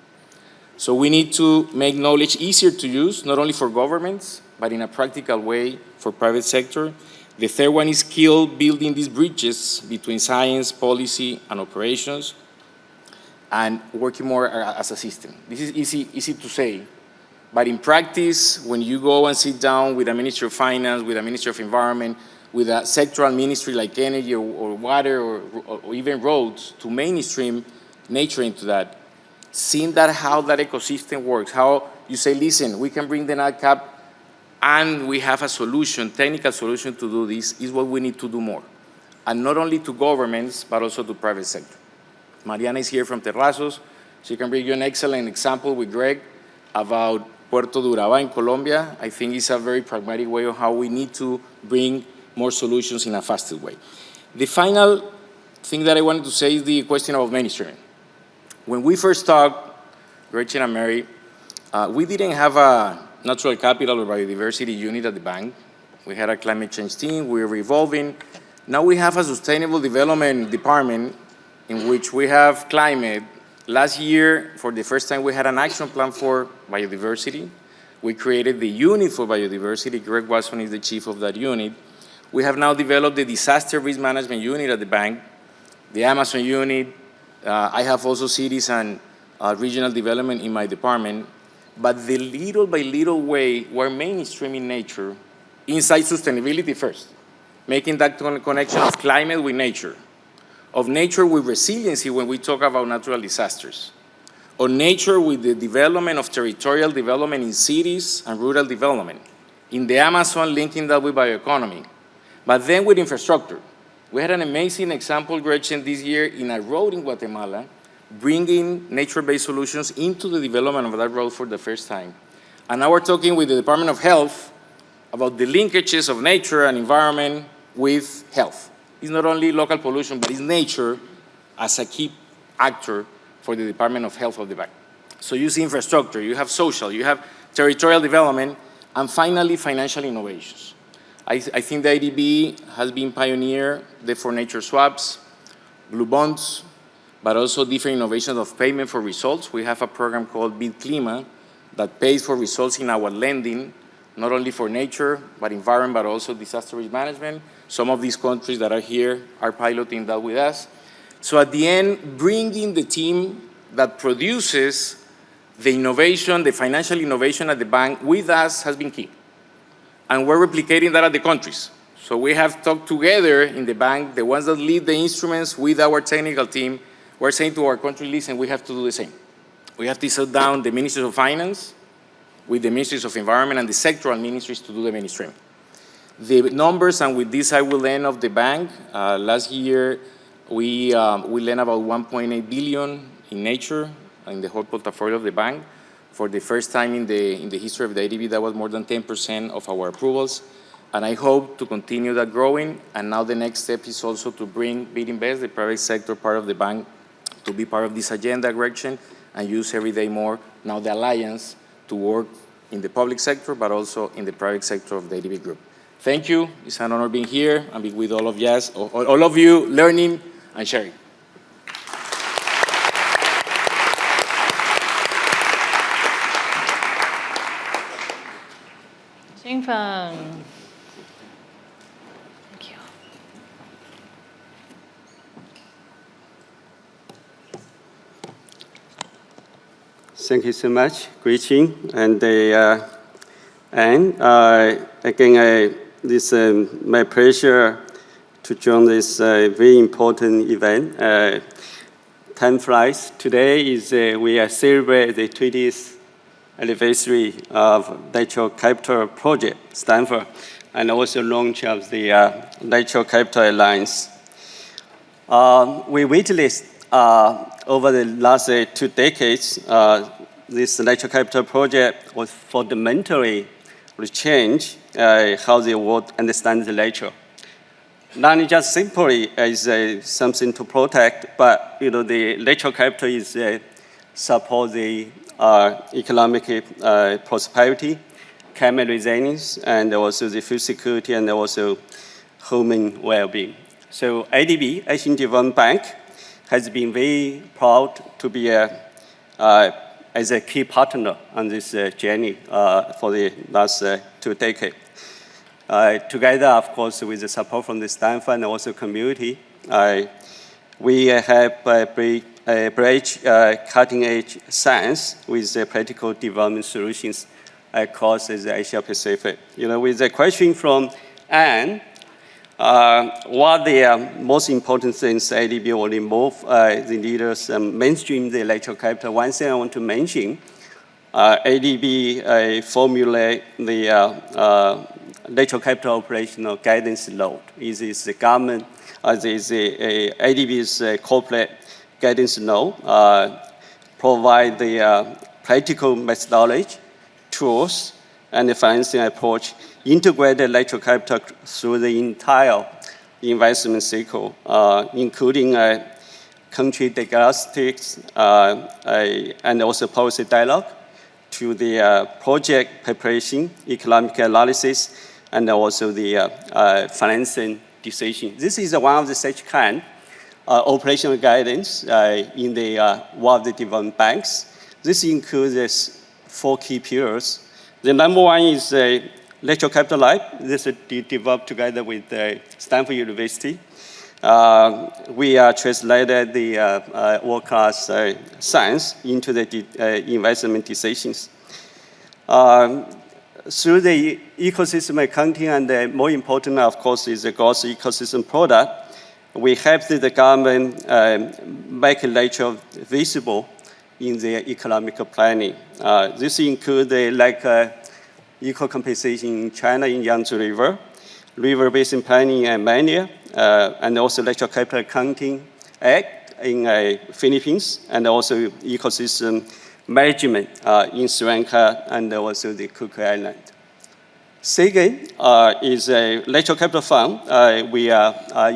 So we need to make knowledge easier to use, not only for governments, but in a practical way for private sector. The third one is skill building these bridges between science, policy, and operations, and working more as a system. This is easy to say, but in practice, when you go and sit down with a Ministry of Finance, with a Ministry of Environment, with a sectoral ministry like energy or water or even roads, to mainstream nature into that, seeing that how that ecosystem works, how you say, listen, we can bring the NatCap and we have a solution, technical solution to do this, is what we need to do more. And not only to governments, but also to private sector. Mariana is here from Terrazos. She can bring you an excellent example with Greg about Puerto de Urabá in Colombia. I think it's a very pragmatic way of how we need to bring more solutions in a faster way. The final thing that I wanted to say is the question of mainstreaming. When we first talked, Gretchen and Mary, we didn't have a natural capital or biodiversity unit at the bank. We had a climate change team, we were evolving. Now we have a sustainable development department in which we have climate. Last year, for the first time, we had an action plan for biodiversity. We created the unit for biodiversity. Greg Watson is the chief of that unit. We have now developed the disaster risk management unit at the bank, the Amazon unit. I have also cities and regional development in my department. But the little by little way, we're mainstreaming nature inside sustainability first, making that connection of climate with nature, of nature with resiliency when we talk about natural disasters, of nature with the development of territorial development in cities and rural development, in the Amazon linking that with bioeconomy, but then with infrastructure. We had an amazing example, Gretchen, this year in a road in Guatemala, bringing nature-based solutions into the development of that road for the first time. And now we're talking with the Department of Health about the linkages of nature and environment with health. It's not only local pollution, but it's nature as a key actor for the Department of Health of the bank. So you see infrastructure, you have social, you have territorial development, and finally, financial innovations. I think the IDB has been pioneer for nature swaps, blue bonds, but also different innovations of payment for results. We have a program called Bid Clima that pays for results in our lending, not only for nature, but environment, but also disaster risk management. Some of these countries that are here are piloting that with us. So at the end, bringing the team that produces the innovation, the financial innovation at the bank with us has been key. And we're replicating that at the countries. So we have talked together in the bank, the ones that lead the instruments with our technical team. We're saying to our country, listen, we have to do the same. We have to sit down the ministries of finance with the ministries of environment and the sectoral ministries to do the mainstream. The numbers, and with this I will end of the bank. Last year, we lent about 1.8 billion in nature in the whole portfolio of the bank. For the first time in the history of the IDB, that was more than 10% of our approvals. And I hope to continue that growing. And now the next step is also to bring Bid-Invest, the private sector part of the bank, to be part of this agenda, Gretchen, and use every day more now the alliance to work in the public sector, but also in the private sector of the IDB Group. Thank you. It's an honor being here and be with all of you learning and sharing. Qingfeng. Thank you. Thank you so much, Gretchen. And again, This is my pleasure to join this very important event. Time flies. Today is we are celebrating the 20th anniversary of Natural Capital Project, Stanford, and also launch of the Natural Capital Alliance. We witnessed over the last 2 decades, this Natural Capital Project was fundamentally change how the world understands the nature. Not just simply as something to protect, but the natural capital is support the economic prosperity, climate resilience, and also the food security, and also human well-being. So ADB, Asian Development Bank, has been very proud to be as a key partner on this journey for the last 2 decades. Together, of course, with the support from the Stanford and also community, we have bridged cutting-edge science with practical development solutions across the Asia Pacific. With the question from Anne, what the most important things ADB will involve the leaders mainstream the natural capital. One thing I want to mention, ADB formulate the natural capital operational guidance note. It is the government, ADB's corporate guidance note, provide the practical methodology, tools, and the financing approach, integrate the natural capital through the entire investment cycle, including country diagnostics and also policy dialogue to the project preparation, economic analysis, and also the financing decision. This is one of the such kind operational guidance in the one of the development banks. This includes 4 key pillars. The number one is natural capital life. This is developed together with Stanford University. We translated the world-class science into the investment decisions. Through the ecosystem accounting, and more important, of course, is the gross ecosystem product, we help the government make nature visible in their economic planning. This includes eco compensation in China in Yangtze River, river basin planning in Armenia, and also natural capital accounting act in Philippines, and also ecosystem management in Sri Lanka and also the Cook Island. Second is a natural capital fund. We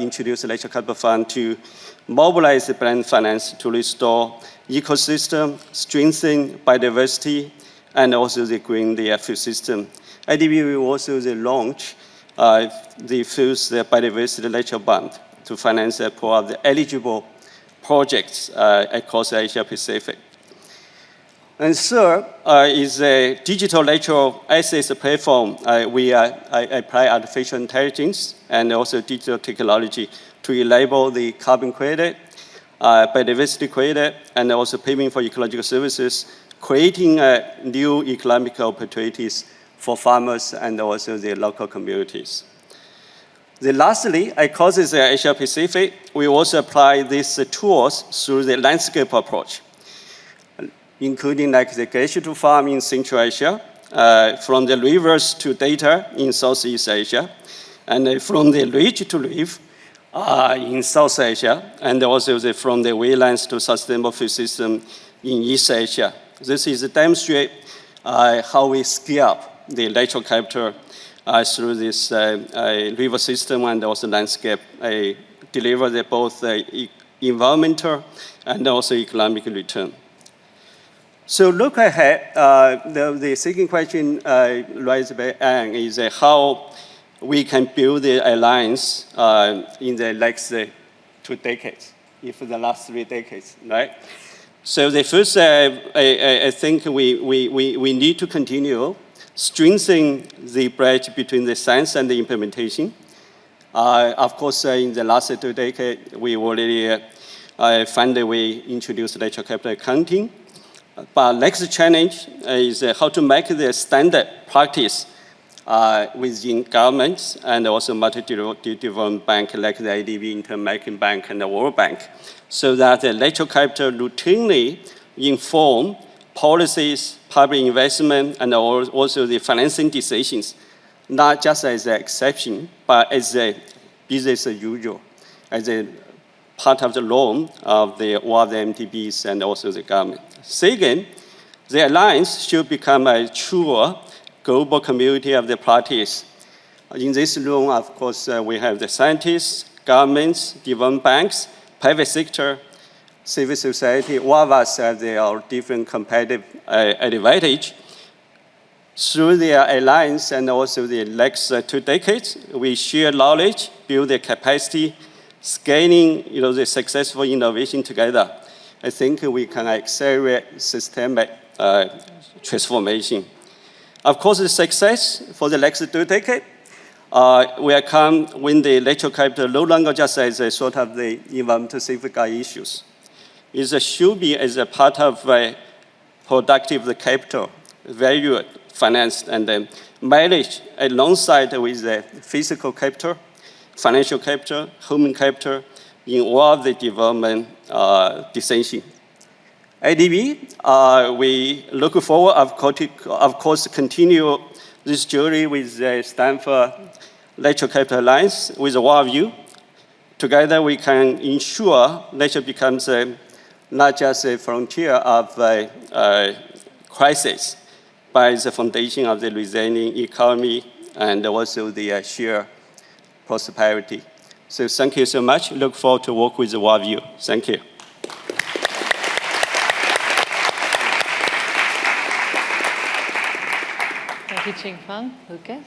introduced a natural capital fund to mobilize the brand finance to restore ecosystem, strengthen biodiversity, and also the green the food system. ADB will also launch the first biodiversity nature bond to finance the eligible projects across Asia Pacific. And third is a digital natural assets platform. We apply artificial intelligence and also digital technology to enable the carbon credit, biodiversity credit, and also payment for ecological services, creating new economic opportunities for farmers and also the local communities. Lastly, across the Asia Pacific, we also apply these tools through the landscape approach, including the glacier to farm in Central Asia, from the rivers to data in Southeast Asia, and from the ridge to reef in South Asia, and also from the wetlands to sustainable food system in East Asia. This is to demonstrate how we scale up the natural capital through this river system and also landscape, deliver both environmental and also economic return. So look ahead, the second question raised by Anne is how we can build the alliance in the next 2 decades, if the last 3 decades, right? So the first, I think we need to continue strengthening the bridge between the science and the implementation. Of course, in the last 2 decades, we already found a way to introduce natural capital accounting. But next challenge is how to make the standard practice within governments and also multi-development bank like the ADB, Inter-American Bank, and the World Bank, so that the natural capital routinely inform policies, public investment, and also the financing decisions, not just as an exception, but as a business as usual, as a part of the norm of the MTBs and also the government. Second, the alliance should become a true global community of the practice. In this room, of course, we have the scientists, governments, development banks, private sector, civil society. All of us have their different competitive advantage. Through the alliance and also the next 2 decades, we share knowledge, build the capacity, scaling the successful innovation together. I think we can accelerate systemic transformation. Of course, the success for the next 2 decades will come when the natural capital no longer just as a sort of the environmental safeguard issues. It should be as a part of a productive capital, valued, financed, and then managed alongside with the physical capital, financial capital, human capital in all of the development decisions. ADB, we look forward, of course, to continue this journey with the Stanford Natural Capital Alliance with all of you. Together, we can ensure nature becomes not just a frontier of crisis, but it's the foundation of the resilient economy and also the shared prosperity. So thank you so much. Look forward to work with all of you. Thank you. Thank you, Qingfeng. Lucas?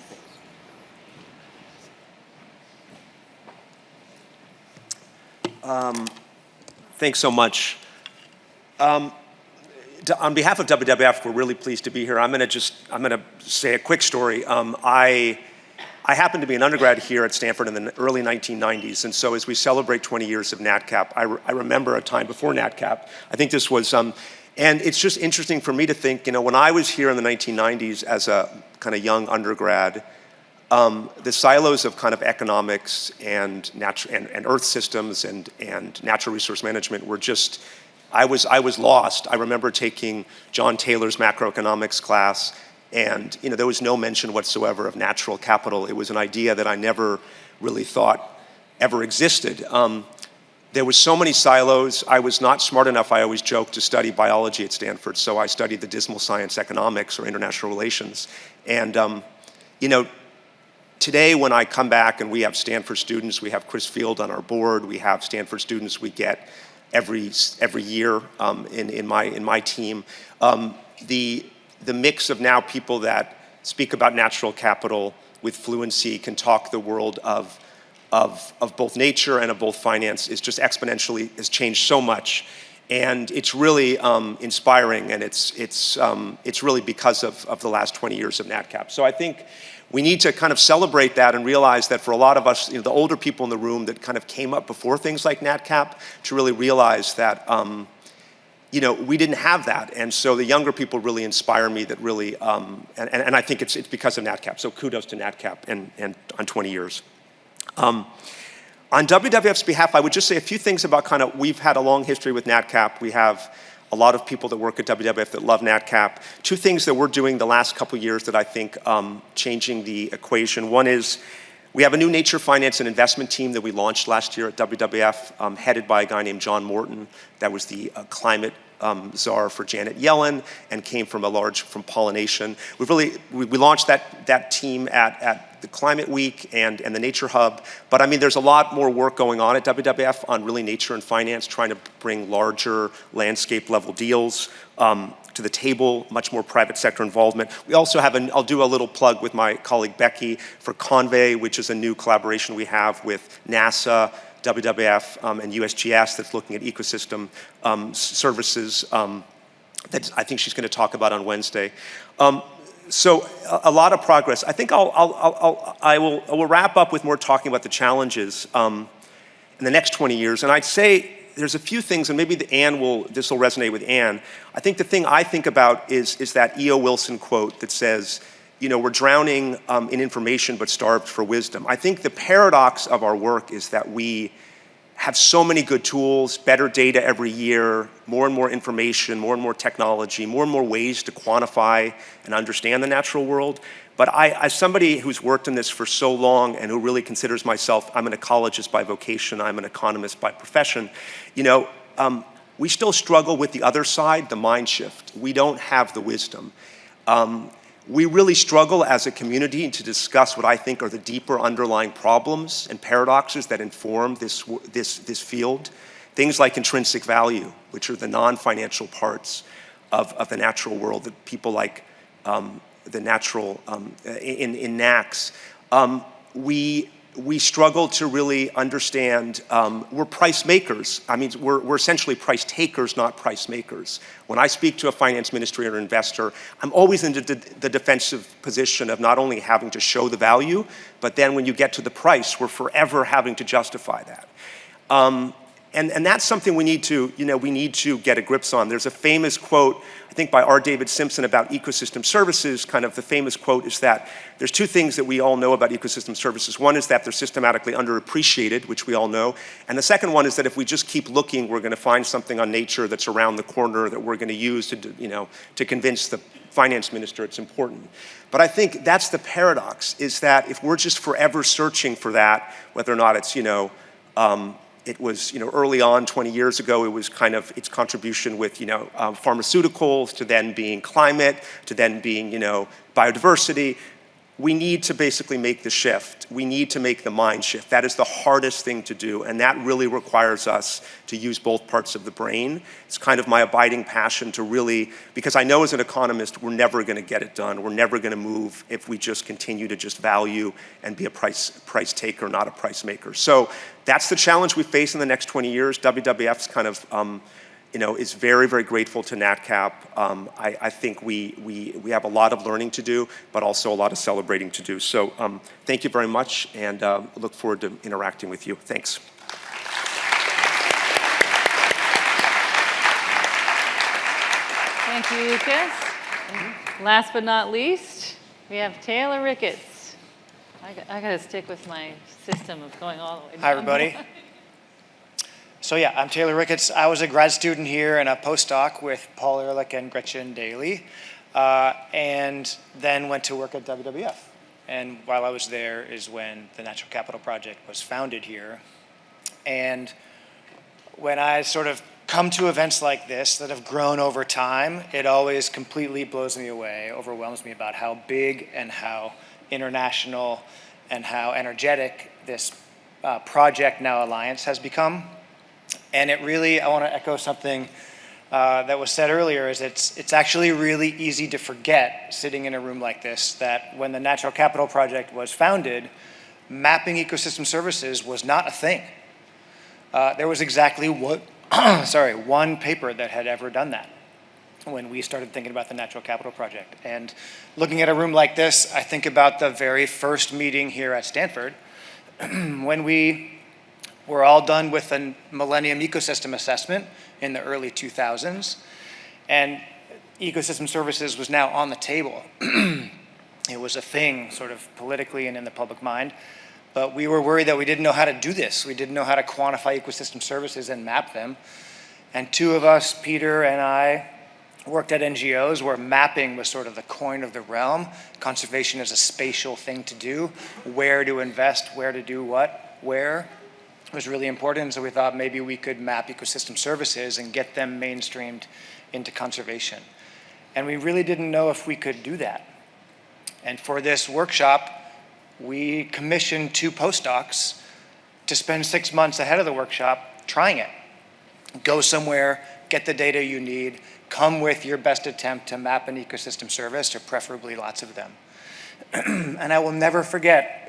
Thanks so much. On behalf of WWF, we're really pleased to be here. I'm going to say a quick story. I happened to be an undergrad here at Stanford in the early 1990s, and so as we celebrate 20 years of NatCap, I remember a time before NatCap. I think this was, and it's just interesting for me to think, when I was here in the 1990s as a kind of young undergrad, the silos of kind of economics and earth systems and natural resource management were just, I was lost. I remember taking John Taylor's macroeconomics class, and there was no mention whatsoever of natural capital. It was an idea that I never really thought ever existed. There was so many silos. I was not smart enough, I always joke, to study biology at Stanford, so I studied the dismal science economics or international relations. And today when I come back and we have Stanford students, we have Chris Field on our board, we have Stanford students we get every year in my team. The mix of now people that speak about natural capital with fluency, can talk the world of both nature and of both finance is just exponentially, has changed so much. And it's really inspiring, and it's really because of the last 20 years of NatCap. So I think we need to kind of celebrate that and realize that for a lot of us, the older people in the room that kind of came up before things like NatCap, to really realize that we didn't have that. And so the younger people really inspire me that really, and I think it's because of NatCap. So kudos to NatCap and on 20 years. On WWF's behalf, I would just say a few things about we've had a long history with NatCap. We have a lot of people that work at WWF that love NatCap. 2 things that we're doing the last couple years that I think changing the equation. One is we have a new nature finance and investment team that we launched last year at WWF, headed by a guy named John Morton. That was the climate czar for Janet Yellen and came from Pollination. We launched that team at the Climate Week and the Nature Hub. But I mean, there's a lot more work going on at WWF on really nature and finance, trying to bring larger landscape level deals to the table, much more private sector involvement. We also have, I'll do a little plug with my colleague Becky for Convey, which is a new collaboration we have with NASA, WWF, and USGS that's looking at ecosystem services that I think she's going to talk about on Wednesday. So a lot of progress. I think I will wrap up with more talking about the challenges in the next 20 years. And I'd say there's a few things, and maybe this will resonate with Anne. I think the thing I think about is that E.O. Wilson quote that says, we're drowning in information but starved for wisdom. I think the paradox of our work is that we have so many good tools, better data every year, more and more information, more and more technology, more and more ways to quantify and understand the natural world. But as somebody who's worked in this for so long and who really considers myself, I'm an ecologist by vocation, I'm an economist by profession, we still struggle with the other side, the mind shift. We don't have the wisdom. We really struggle as a community to discuss what I think are the deeper underlying problems and paradoxes that inform this field. Things like intrinsic value, which are the non-financial parts of the natural world that people like the natural in NACs. We struggle to really understand, we're price makers. I mean, we're essentially price takers, not price makers. When I speak to a finance ministry or investor, I'm always in the defensive position of not only having to show the value, but then when you get to the price, we're forever having to justify that. And that's something we need to get a grip on. There's a famous quote, I think by R. David Simpson about ecosystem services. Kind of the famous quote is that there's two things that we all know about ecosystem services. One is that they're systematically underappreciated, which we all know. And the second one is that if we just keep looking, we're going to find something on nature that's around the corner that we're going to use to convince the finance minister it's important. But I think that's the paradox, is that if we're just forever searching for that, whether or not it's, it was, early on, 20 years ago, it was kind of its contribution with, pharmaceuticals, to then being climate, to then being, biodiversity. We need to basically make the shift. We need to make the mind shift. That is the hardest thing to do, and that really requires us to use both parts of the brain. It's kind of my abiding passion to really, because I know as an economist, we're never going to get it done. We're never going to move if we just continue to just value and be a price taker, not a price maker. So that's the challenge we face in the next 20 years. WWF's kind of, is very, very grateful to NatCap. I think we have a lot of learning to do, but also a lot of celebrating to do. So thank you very much, and look forward to interacting with you. Thanks. Thank you, Lucas. And last but not least, we have Taylor Ricketts. I got to stick with my system of going all the way down. Hi, everybody. So yeah, I'm Taylor Ricketts. I was a grad student here and a postdoc with Paul Ehrlich and Gretchen Daily, and then went to work at WWF. And while I was there is when the Natural Capital Project was founded here. And when I sort of come to events like this that have grown over time, it always completely blows me away, overwhelms me about how big and how international and how energetic this project, now Alliance, has become. And it really, I want to echo something that was said earlier, is it's actually really easy to forget, sitting in a room like this, that when the Natural Capital Project was founded, mapping ecosystem services was not a thing. There was exactly one paper that had ever done that when we started thinking about the Natural Capital Project. And looking at a room like this, I think about the very first meeting here at Stanford when we were all done with a Millennium Ecosystem Assessment in the early 2000s, and ecosystem services was now on the table. It was a thing, sort of politically and in the public mind, but we were worried that we didn't know how to do this. We didn't know how to quantify ecosystem services and map them. And two of us, Peter and I, worked at NGOs where mapping was sort of the coin of the realm. Conservation is a spatial thing to do. Where to invest, where to do what, where was really important. So we thought maybe we could map ecosystem services and get them mainstreamed into conservation. And we really didn't know if we could do that. And for this workshop, we commissioned 2 postdocs to spend 6 months ahead of the workshop trying it. Go somewhere, get the data you need, come with your best attempt to map an ecosystem service, or preferably lots of them. And I will never forget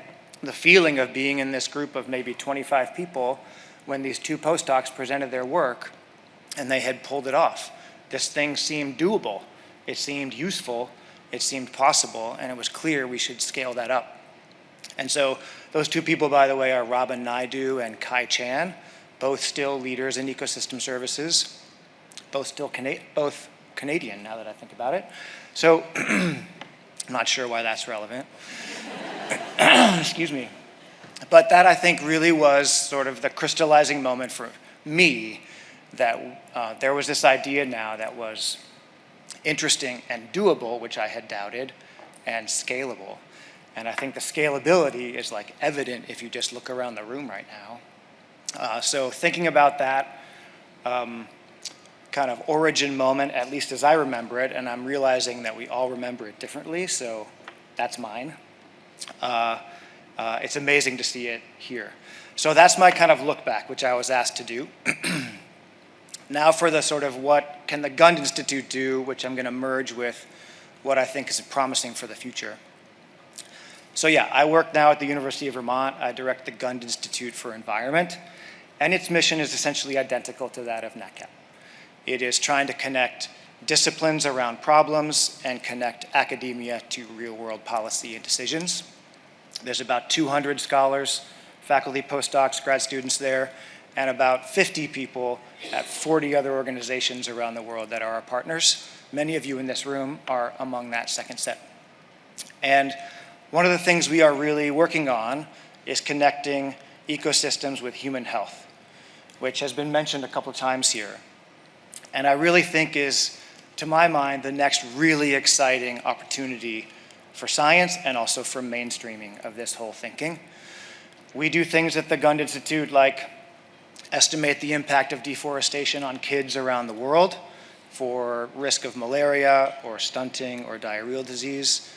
the feeling of being in this group of maybe 25 people when these 2 postdocs presented their work and they had pulled it off. This thing seemed doable, it seemed useful, it seemed possible, and it was clear we should scale that up. And so those 2 people, by the way, are Robin Naidu and Kai Chan, both still leaders in ecosystem services, both Canadian now that I think about it. So I'm not sure why that's relevant. Excuse me. But that, I think, really was sort of the crystallizing moment for me that there was this idea now that was interesting and doable, which I had doubted, and scalable. And I think the scalability is like evident if you just look around the room right now. So thinking about that kind of origin moment, at least as I remember it, and I'm realizing that we all remember it differently, so that's mine. It's amazing to see it here. So that's my kind of look back, which I was asked to do. Now for the sort of what can the Gund Institute do, which I'm going to merge with what I think is promising for the future. So yeah, I work now at the University of Vermont. I direct the Gund Institute for Environment, and its mission is essentially identical to that of NatCap. It is trying to connect disciplines around problems and connect academia to real-world policy and decisions. There's about 200 scholars, faculty, postdocs, grad students there, and about 50 people at 40 other organizations around the world that are our partners. Many of you in this room are among that second set. And one of the things we are really working on is connecting ecosystems with human health, which has been mentioned a couple of times here. And I really think is, to my mind, the next really exciting opportunity for science and also for mainstreaming of this whole thinking. We do things at the Gund Institute like estimate the impact of deforestation on kids around the world for risk of malaria or stunting or diarrheal disease.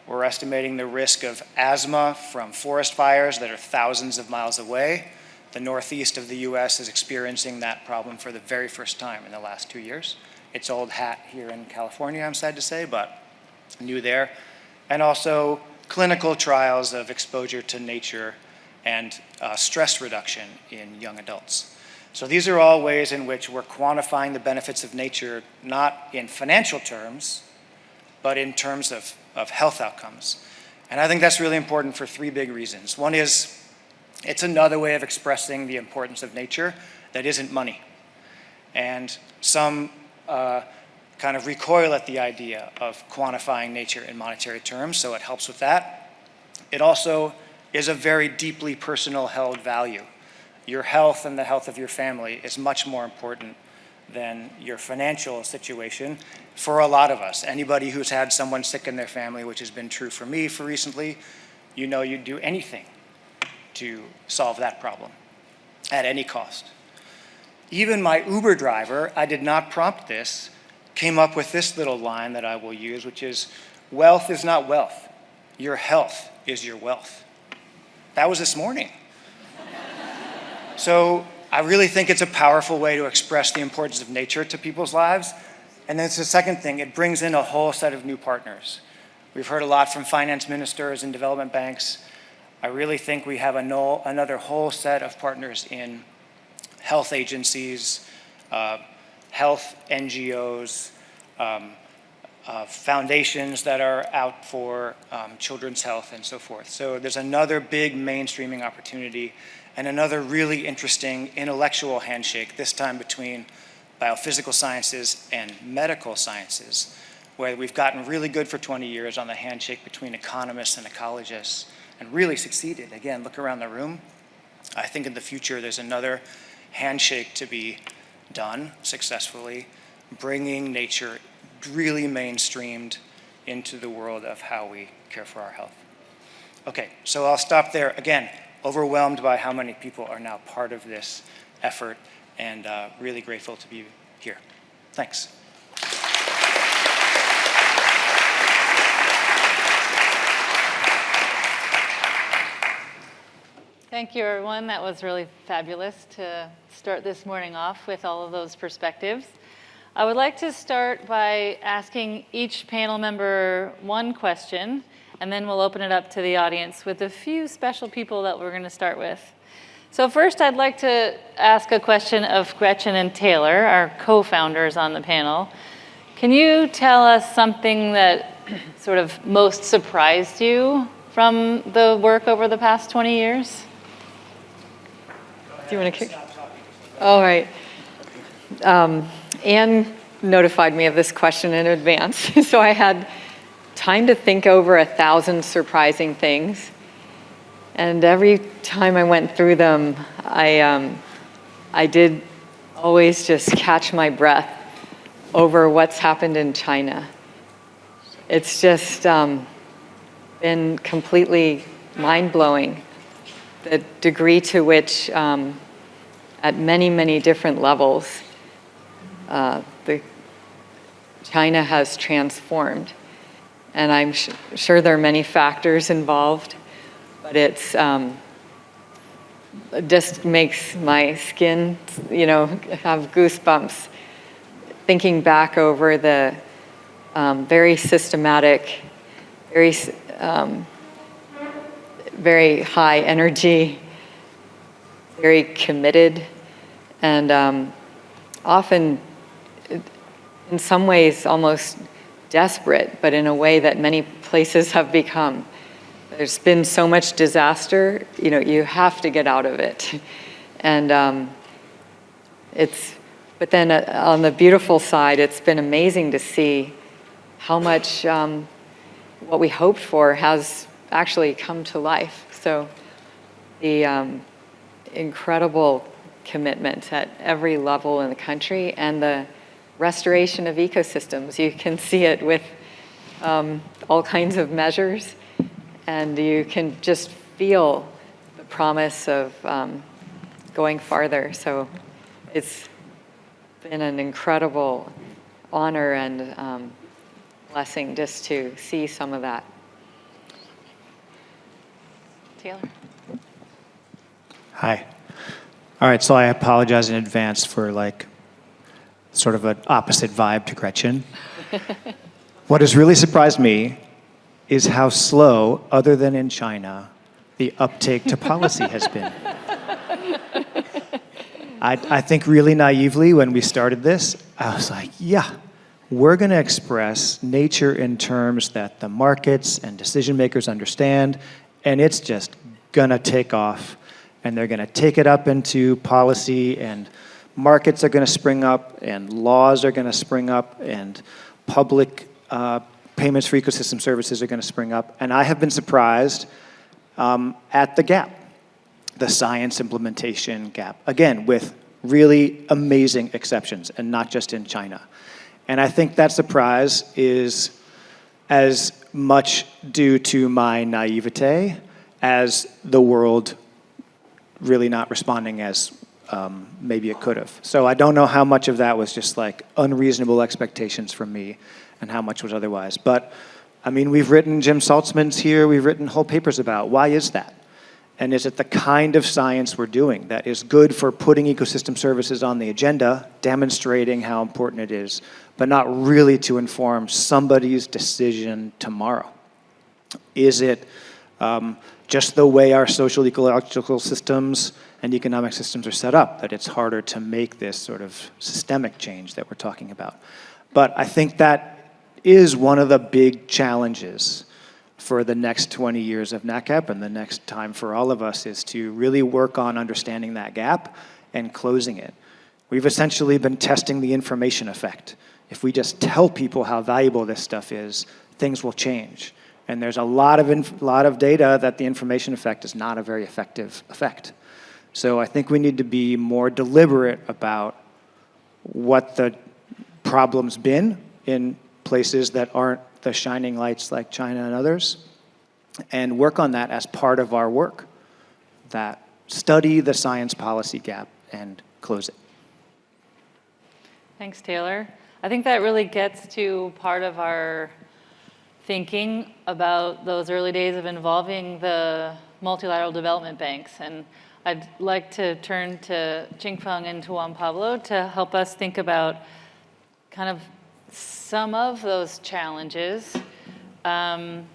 We're estimating the risk of asthma from forest fires that are thousands of miles away. The northeast of the US is experiencing that problem for the very first time in the last 2 years. It's old hat here in California, I'm sad to say, but new there. And also clinical trials of exposure to nature and stress reduction in young adults. So these are all ways in which we're quantifying the benefits of nature, not in financial terms, but in terms of health outcomes. And I think that's really important for three big reasons. One is, it's another way of expressing the importance of nature that isn't money. And some kind of recoil at the idea of quantifying nature in monetary terms, so it helps with that. It also is a very deeply personal held value. Your health and the health of your family is much more important than your financial situation for a lot of us. Anybody who's had someone sick in their family, which has been true for me for recently, you know you'd do anything to solve that problem at any cost. Even my Uber driver, I did not prompt this, came up with this little line that I will use, which is, wealth is not wealth. Your health is your wealth. That was this morning. So I really think it's a powerful way to express the importance of nature to people's lives. And then it's the second thing, it brings in a whole set of new partners. We've heard a lot from finance ministers and development banks. I really think we have another whole set of partners in health agencies, health NGOs, foundations that are out for children's health and so forth. So there's another big mainstreaming opportunity and another really interesting intellectual handshake, this time between biophysical sciences and medical sciences, where we've gotten really good for 20 years on the handshake between economists and ecologists and really succeeded. Again, look around the room. I think in the future there's another handshake to be done successfully, bringing nature really mainstreamed into the world of how we care for our health. Okay, so I'll stop there. Again, overwhelmed by how many people are now part of this effort and really grateful to be here. Thanks. Thank you, everyone. That was really fabulous to start this morning off with all of those perspectives. I would like to start by asking each panel member one question, and then we'll open it up to the audience with a few special people that we're going to start with. So first, I'd like to ask a question of Gretchen and Taylor, our co-founders on the panel. Can you tell us something that sort of most surprised you from the work over the past 20 years? Do you want to kick? All right. Anne notified me of this question in advance, so I had time to think over 1,000 surprising things. And every time I went through them, I did always just catch my breath over what's happened in China. It's just been completely mind-blowing, the degree to which, at many, many different levels, China has transformed. And I'm sure there are many factors involved, but it's it just makes my skin, have goosebumps thinking back over the very systematic, very high energy, very committed, and often, in some ways, almost desperate, but in a way that many places have become. There's been so much disaster, you have to get out of it. And but then on the beautiful side, it's been amazing to see how much what we hoped for has actually come to life. So the incredible commitment at every level in the country and the restoration of ecosystems. You can see it with all kinds of measures, and you can just feel the promise of going farther. So it's been an incredible honor and blessing just to see some of that. Taylor? Hi. All right, so I apologize in advance for sort of an opposite vibe to Gretchen. What has really surprised me is how slow, other than in China, the uptake to policy has been. I think really naively when we started this, I was like, yeah, we're going to express nature in terms that the markets and decision makers understand, and it's just going to take off. And they're going to take it up into policy, and markets are going to spring up, and laws are going to spring up, and public payments for ecosystem services are going to spring up. And I have been surprised at the gap, the science implementation gap, again, with really amazing exceptions, and not just in China. And I think that surprise is as much due to my naivete as the world really not responding as maybe it could have. So I don't know how much of that was just unreasonable expectations from me and how much was otherwise. But I mean, we've written, Jim Saltzman's here, we've written whole papers about why is that? And is it the kind of science we're doing that is good for putting ecosystem services on the agenda, demonstrating how important it is, but not really to inform somebody's decision tomorrow? Is it just the way our social ecological systems and economic systems are set up, that it's harder to make this sort of systemic change that we're talking about? But I think that is one of the big challenges for the next 20 years of NatCap, and the next time for all of us is to really work on understanding that gap and closing it. We've essentially been testing the information effect. If we just tell people how valuable this stuff is, things will change. And there's a lot of data that the information effect is not a very effective effect. So I think we need to be more deliberate about what the problem's been in places that aren't the shining lights like China and others, and work on that as part of our work, that study the science policy gap and close it. Thanks, Taylor. I think that really gets to part of our thinking about those early days of involving the multilateral development banks. And I'd like to turn to Qingfeng and to Juan Pablo to help us think about kind of some of those challenges, some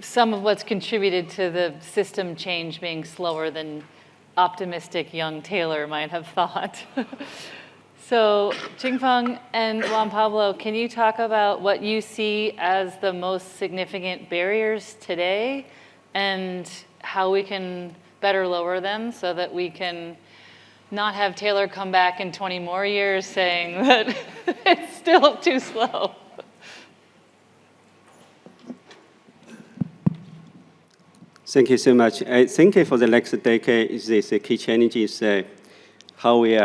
of what's contributed to the system change being slower than optimistic young Taylor might have thought. So Qingfeng and Juan Pablo, can you talk about what you see as the most significant barriers today and how we can better lower them so that we can not have Taylor come back in 20 more years saying that it's still too slow? Thank you so much. I think for the next decade, the key challenge is how we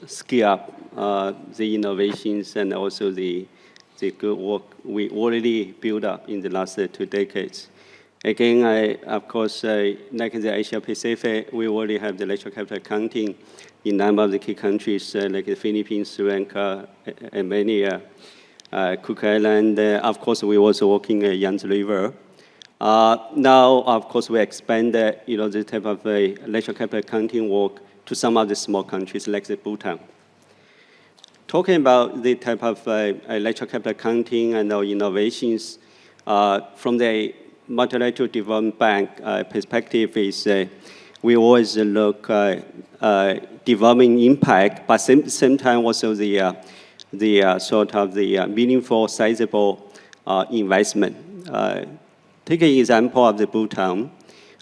scale up the innovations and also the good work we already built up in the last 2 decades. Again, of course, like the Asia Pacific, we already have the natural capital accounting in a number of the key countries like the Philippines, Sri Lanka, Armenia, Cook Island. Of course, we're also working Yangtze River. Now, of course, we expanded, the type of natural capital accounting work to some of the small countries like the Bhutan. Talking about the type of natural capital accounting and our innovations from the multilateral development bank perspective is we always look developing impact, but same time also the sort of the meaningful, sizable investment. Take an example of the Bhutan.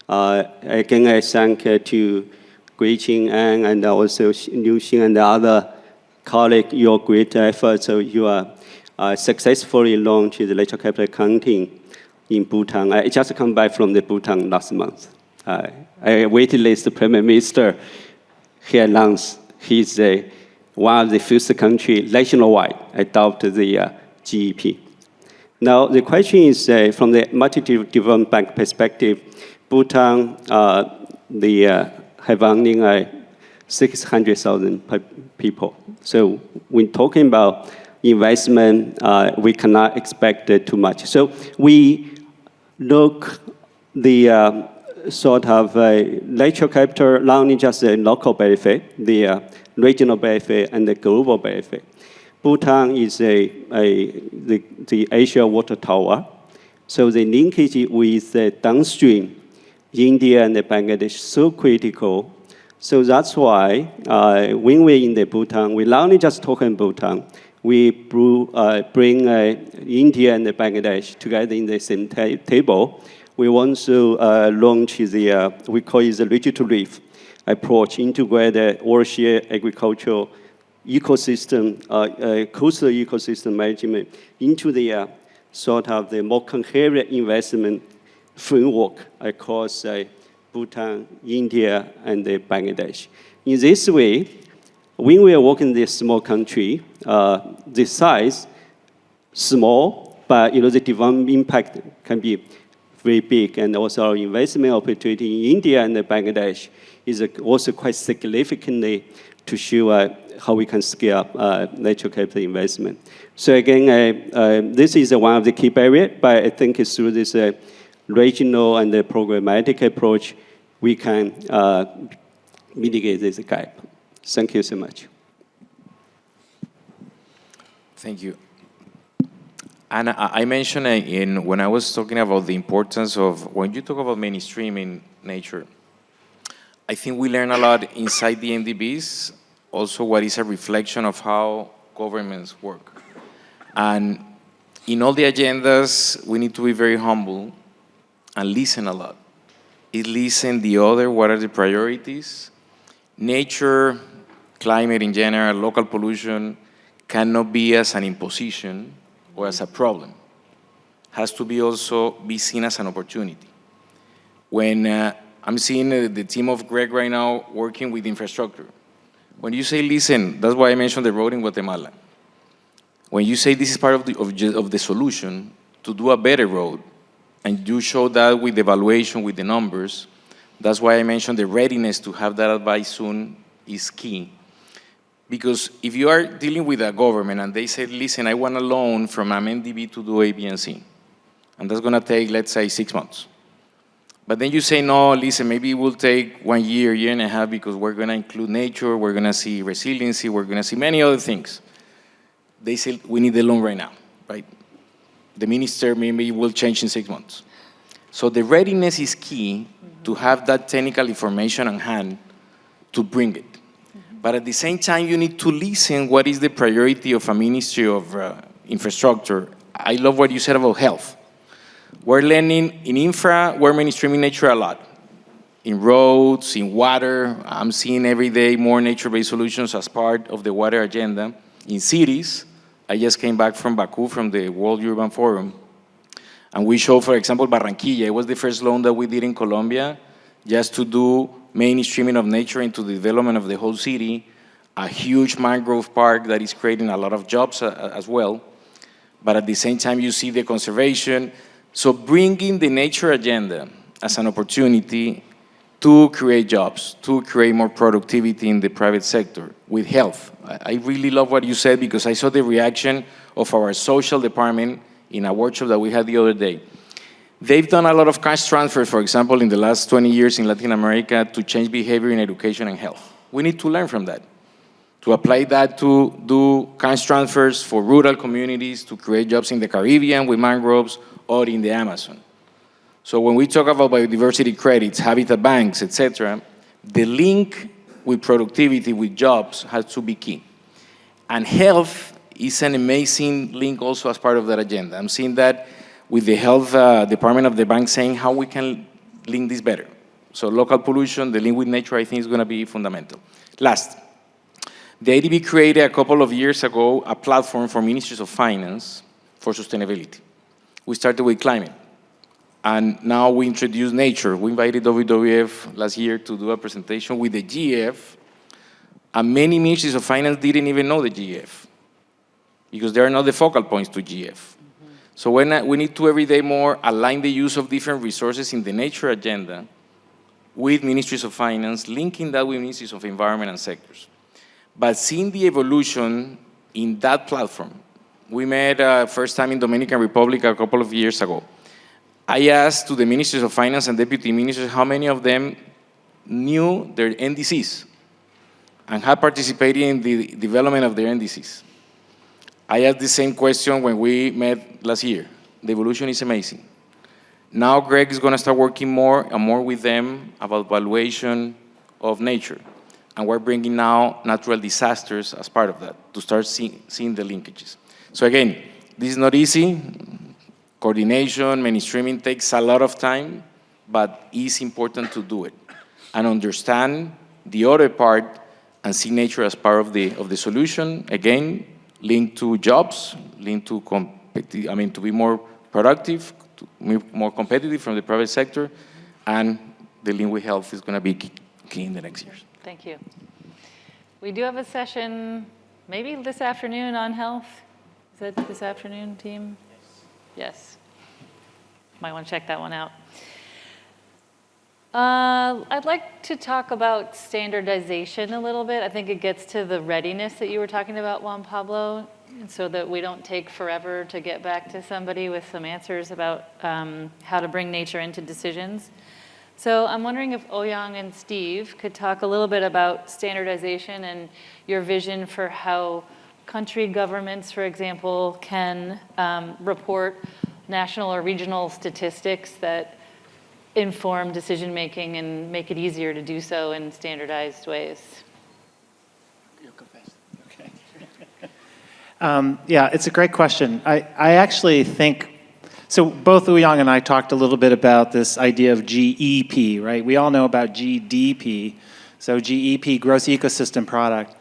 Again, I thank to Gretchen and also Liu Xin and the other colleagues, your great efforts. So you are successfully launched the natural capital accounting in Bhutan. I just come back from the Bhutan last month. I waited list the Prime Minister. He announced he's one of the first country nationwide adopt the GEP. Now, the question is, from the multi-development bank perspective, Bhutan, they have only 600,000 people. So when talking about investment, we cannot expect too much. So we look the sort of natural capital, not only just the local benefit, the regional benefit, and the global benefit. Bhutan is the Asia water tower. So the linkage with the downstream, India and Bangladesh, so critical. So that's why when we're in the Bhutan, we not only just talking Bhutan, we bring India and Bangladesh together in the same table. We want to launch the, we call it the ridge-to-reef approach, integrate all share agricultural ecosystem, coastal ecosystem management into the sort of the more coherent investment framework across Bhutan, India, and Bangladesh. In this way, when we are working in this small country, the size small, but the development impact can be very big, and also our investment opportunity in India and Bangladesh is also quite significantly to show how we can scale up natural capital investment. So again, this is one of the key barriers, but I think it's through this regional and the programmatic approach, we can mitigate this gap. Thank you so much. Thank you. And I mentioned when I was talking about the importance of, when you talk about mainstreaming nature, I think we learn a lot inside the MDBs, also what is a reflection of how governments work. And in all the agendas, we need to be very humble and listen a lot. Listen the other, what are the priorities? Nature, climate in general, local pollution cannot be as an imposition or as a problem. Has to be also be seen as an opportunity. When I'm seeing the team of Greg right now working with infrastructure. When you say listen, that's why I mentioned the road in Guatemala. When you say this is part of the solution to do a better road, and you show that with the evaluation, with the numbers, that's why I mentioned the readiness to have that advice soon is key. Because if you are dealing with a government and they say, listen, I want a loan from an MDB to do A, B, and C, and that's gonna take, let's say, 6 months. But then you say, no, listen, maybe it will take 1 year, year and a half, because we're gonna include nature, we're gonna see resiliency, we're gonna see many other things. They say, we need the loan right now, right? The minister maybe will change in 6 months. So the readiness is key to have that technical information on hand to bring it. But at the same time, you need to listen what is the priority of a Ministry of Infrastructure. I love what you said about health. We're learning in infra, we're mainstreaming nature a lot. In roads, in water, I'm seeing every day more nature-based solutions as part of the water agenda. In cities, I just came back from Baku, from the World Urban Forum, And we showed, for example, Barranquilla. It was the first loan that we did in Colombia just to do mainstreaming of nature into the development of the whole city, a huge mangrove park that is creating a lot of jobs as well. But at the same time, you see the conservation. So bringing the nature agenda as an opportunity to create jobs, to create more productivity in the private sector with health. I really love what you said because I saw the reaction of our social department in a workshop that we had the other day. They've done a lot of cash transfers, for example, in the last 20 years in Latin America to change behavior in education and health. We need to learn from that, to apply that to do cash transfers for rural communities, to create jobs in the Caribbean with mangroves or in the Amazon. So when we talk about biodiversity credits, habitat banks, etc., the link with productivity, with jobs, has to be key. And health is an amazing link also as part of that agenda. I'm seeing that with the health department of the bank saying how we can link this better. So local pollution, the link with nature, I think is going to be fundamental. Last, the IDB created a couple of years ago a platform for ministries of finance for sustainability. We started with climate. And now we introduce nature. We invited WWF last year to do a presentation with the GF, and many ministries of finance didn't even know the GF because they are not the focal points to GF. So we need to every day more align the use of different resources in the nature agenda with ministries of finance, linking that with ministries of environment and sectors. But seeing the evolution in that platform, we met first time in Dominican Republic a couple of years ago. I asked to the ministers of finance and deputy ministers how many of them knew their NDCs and had participated in the development of their NDCs. I asked the same question when we met last year. The evolution is amazing. Now Greg is going to start working more and more with them about valuation of nature. And we're bringing now natural disasters as part of that to start seeing the linkages. So again, this is not easy. Coordination, mainstreaming takes a lot of time, but it's important to do it and understand the other part and see nature as part of the solution. Again, linked to jobs, linked to to be more productive, to be more competitive from the private sector, and the link with health is going to be key in the next years. Thank you. We do have a session maybe this afternoon on health. Is that this afternoon, team? Yes. Might want to check that one out. I'd like to talk about standardization a little bit. I think it gets to the readiness that you were talking about, Juan Pablo, so that we don't take forever to get back to somebody with some answers about how to bring nature into decisions. So I'm wondering if Ouyang and Steve could talk a little bit about standardization and your vision for how country governments, for example, can report national or regional statistics that inform decision-making and make it easier to do so in standardized ways. Yeah, it's a great question. I actually think, so both Ouyang and I talked a little bit about this idea of GEP, right? We all know about GDP, so GEP, gross ecosystem product.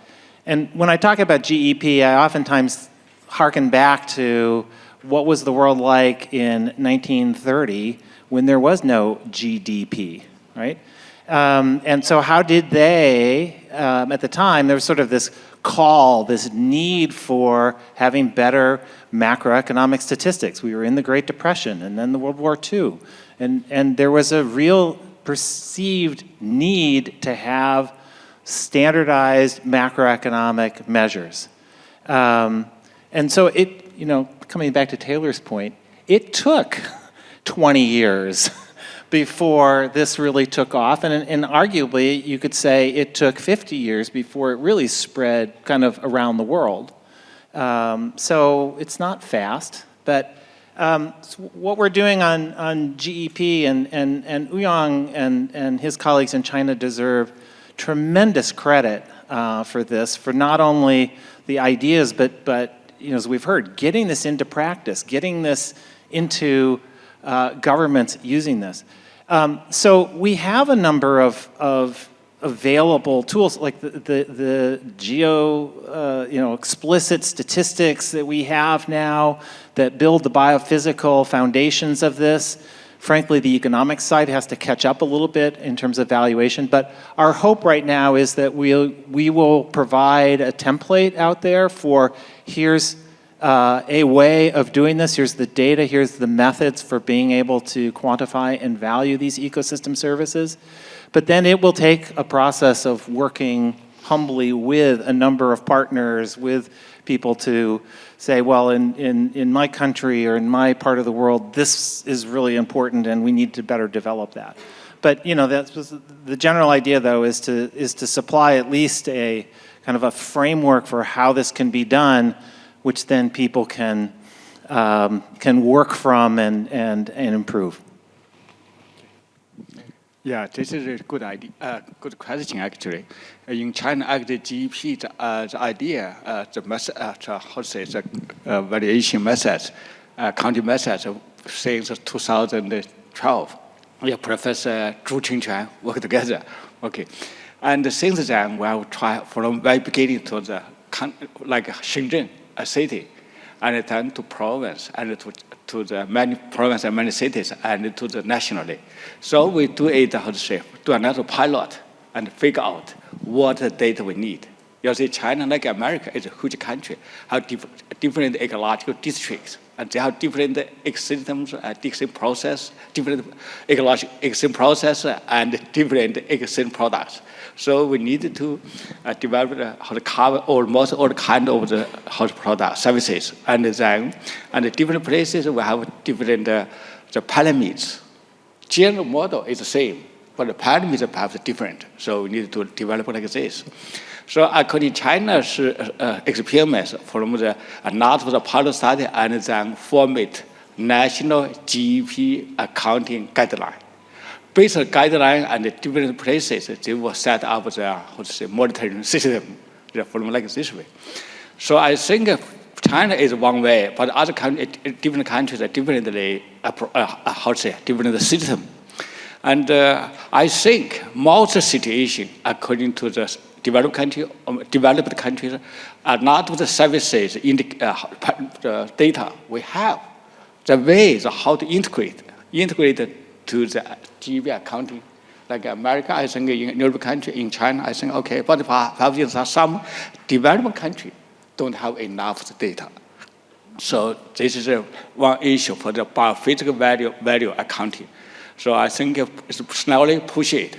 And when I talk about GEP, I oftentimes hearken back to what was the world like in 1930 when there was no GDP, right? And so how did they, at the time, there was sort of this call, this need for having better macroeconomic statistics. We were in the Great Depression and then the World War II. And there was a real perceived need to have standardized macroeconomic measures. And so it, coming back to Taylor's point, it took 20 years before this really took off. And arguably, you could say it took 50 years before it really spread kind of around the world. So it's not fast, but what we're doing on GEP and Ouyang and his colleagues in China deserve tremendous credit for this, for not only the ideas, but as we've heard, getting this into practice, getting this into governments using this. So we have a number of available tools like the geo, explicit statistics that we have now that build the biophysical foundations of this. Frankly, the economic side has to catch up a little bit in terms of valuation, but our hope right now is that we will provide a template out there for here's a way of doing this, here's the data, here's the methods for being able to quantify and value these ecosystem services. But then it will take a process of working humbly with a number of partners, with people to say, well, in my country or in my part of the world, this is really important and we need to better develop that. But that's the general idea, though, is to supply at least a kind of a framework for how this can be done, which then people can work from and improve. Yeah, this is a good idea, good question actually. In China, actually, GEP, the idea, the valuation methods, counting methods, since 2012. Yeah, Professor Zhu Qingfeng worked together. Okay, and since then, we have tried from very beginning to the like Shenzhen, a city, and then to province and to the many provinces and many cities and to the nationally. So we do it, do another pilot and figure out what data we need. You see, China, like America, is a huge country, have different ecological districts, and they have different ecosystems, different process, different ecological ecosystem process, and different ecosystem products. So we need to develop how to cover almost all kind of the product services, and then and different places we have different the parameters. General model is the same, but the parameters are perhaps different. So we need to develop like this. So according to China's experiments from the another pilot study, and then format national GEP accounting guideline. Based on guideline and the different places, they will set up the monitoring system from like this way. So I think China is one way, but other different countries are differently different system. And I think most situation, according to the developed countries, are not the services in the data we have. The ways how to integrate to the GEP accounting. Like America, I think in European country, in China, I think okay, but some developed country don't have enough data. So this is one issue for the biophysical value accounting. So I think it's slowly push it.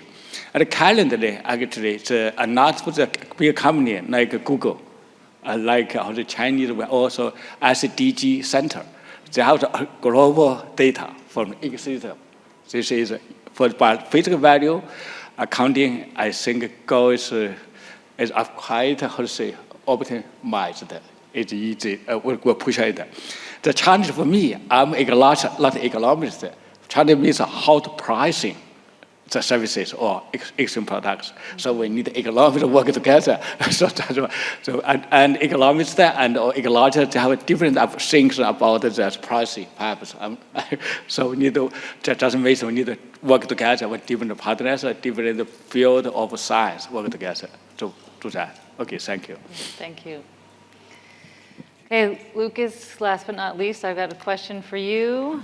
And currently, actually, not for the big company like Google, like the Chinese, we also SDG Center. They have the global data from ecosystem. This is for biophysical value accounting. I think goes is quite optimized. It's easy. We'll push it. The challenge for me, I'm a lot economist. Challenge means how to pricing the services or existing products. So we need economics to work together. And economists and ecologists have different things about the pricing perhaps. So we need to, that doesn't mean we need to work together with different partners, different field of science work together to do that. Okay, thank you. Thank you. Okay, Lucas, last but not least, I've got a question for you.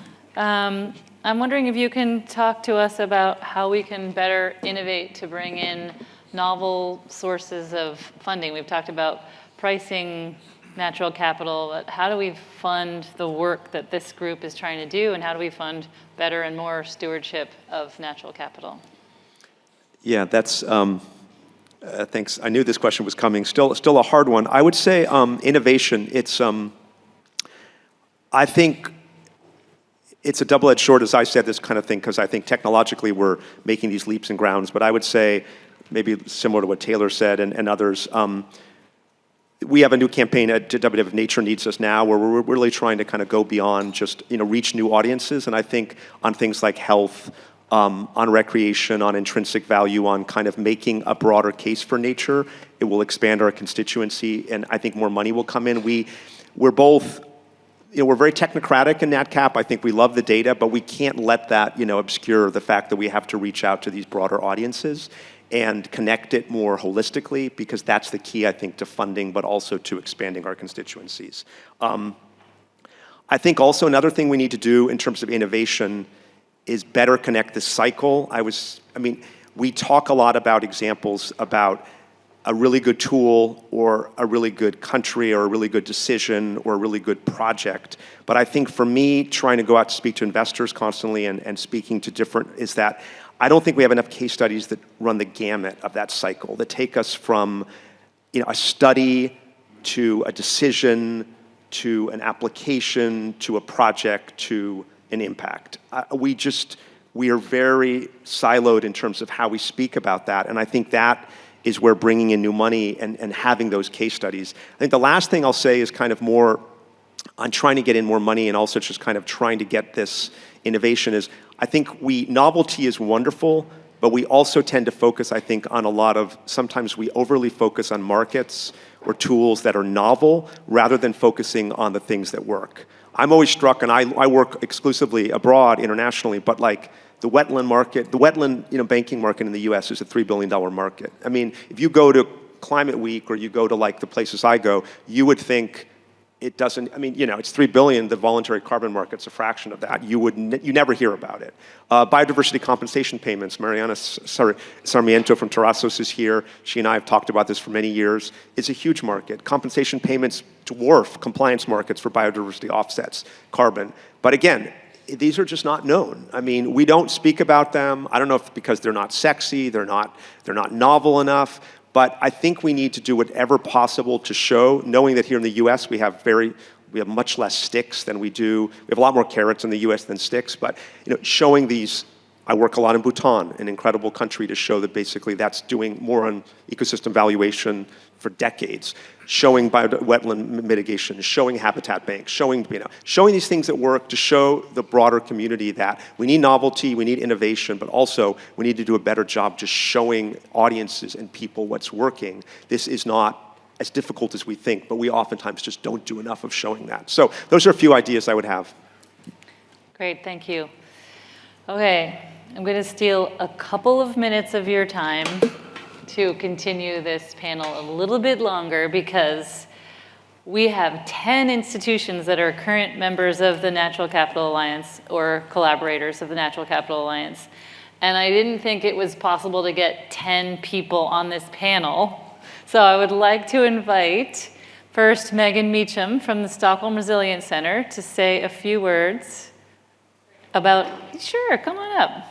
I'm wondering if you can talk to us about how we can better innovate to bring in novel sources of funding. We've talked about pricing natural capital, but how do we fund the work that this group is trying to do, and how do we fund better and more stewardship of natural capital? Yeah, that's, thanks. I knew this question was coming. Still a hard one. I would say innovation, it's, I think, it's a double-edged sword, as I said, this kind of thing, because I think technologically we're making these leaps and grounds. But I would say, maybe similar to what Taylor said and others, we have a new campaign at WWF, Nature Needs Us Now, where we're really trying to kind of go beyond just, reach new audiences. And I think on things like health, on recreation, on intrinsic value, on kind of making a broader case for nature, it will expand our constituency, and I think more money will come in. We're both, we're very technocratic in NatCap. I think we love the data, but we can't let that, obscure the fact that we have to reach out to these broader audiences. and connect it more holistically, because that's the key, I think, to funding, but also to expanding our constituencies. I think also another thing we need to do in terms of innovation is better connect the cycle. We talk a lot about examples about a really good tool or a really good country or a really good decision or a really good project. But I think for me, trying to go out to speak to investors constantly and speaking to different, is that I don't think we have enough case studies that run the gamut of that cycle, that take us from a study to a decision to an application to a project to an impact. We are very siloed in terms of how we speak about that, and I think that is where bringing in new money and having those case studies. I think the last thing I'll say is kind of more on trying to get in more money and also just kind of trying to get this innovation is, I think novelty is wonderful, but we also tend to focus, I think, on sometimes we overly focus on markets or tools that are novel rather than focusing on the things that work. I'm always struck, and I work exclusively abroad internationally, but like the wetland market, the wetland banking market in the US is a $3 billion market. I mean, if you go to Climate Week or you go to like the places I go, you would think it doesn't, it's 3 billion, the voluntary carbon market's a fraction of that. You never hear about it. Biodiversity compensation payments, Mariana Sarmiento from Terrazos is here. She and I have talked about this for many years. It's a huge market. Compensation payments dwarf compliance markets for biodiversity offsets, carbon. But again, these are just not known. We don't speak about them. I don't know if because they're not sexy, they're not novel enough. But I think we need to do whatever possible to show, knowing that here in the US we have much less sticks than we do. We have a lot more carrots in the US than sticks, but showing these, I work a lot in Bhutan, an incredible country, to show that basically that's doing more on ecosystem valuation for decades, showing wetland mitigation, showing habitat banks, showing these things that work to show the broader community that we need novelty, we need innovation, but also we need to do a better job just showing audiences and people what's working. This is not as difficult as we think, but we oftentimes just don't do enough of showing that. So those are a few ideas I would have. Great, thank you. Okay, I'm going to steal a couple of minutes of your time to continue this panel a little bit longer, because we have 10 institutions that are current members of the Natural Capital Alliance or collaborators of the Natural Capital Alliance. And I didn't think it was possible to get 10 people on this panel. So I would like to invite first Megan Meacham from the Stockholm Resilience Center to say a few words about, sure, come on up.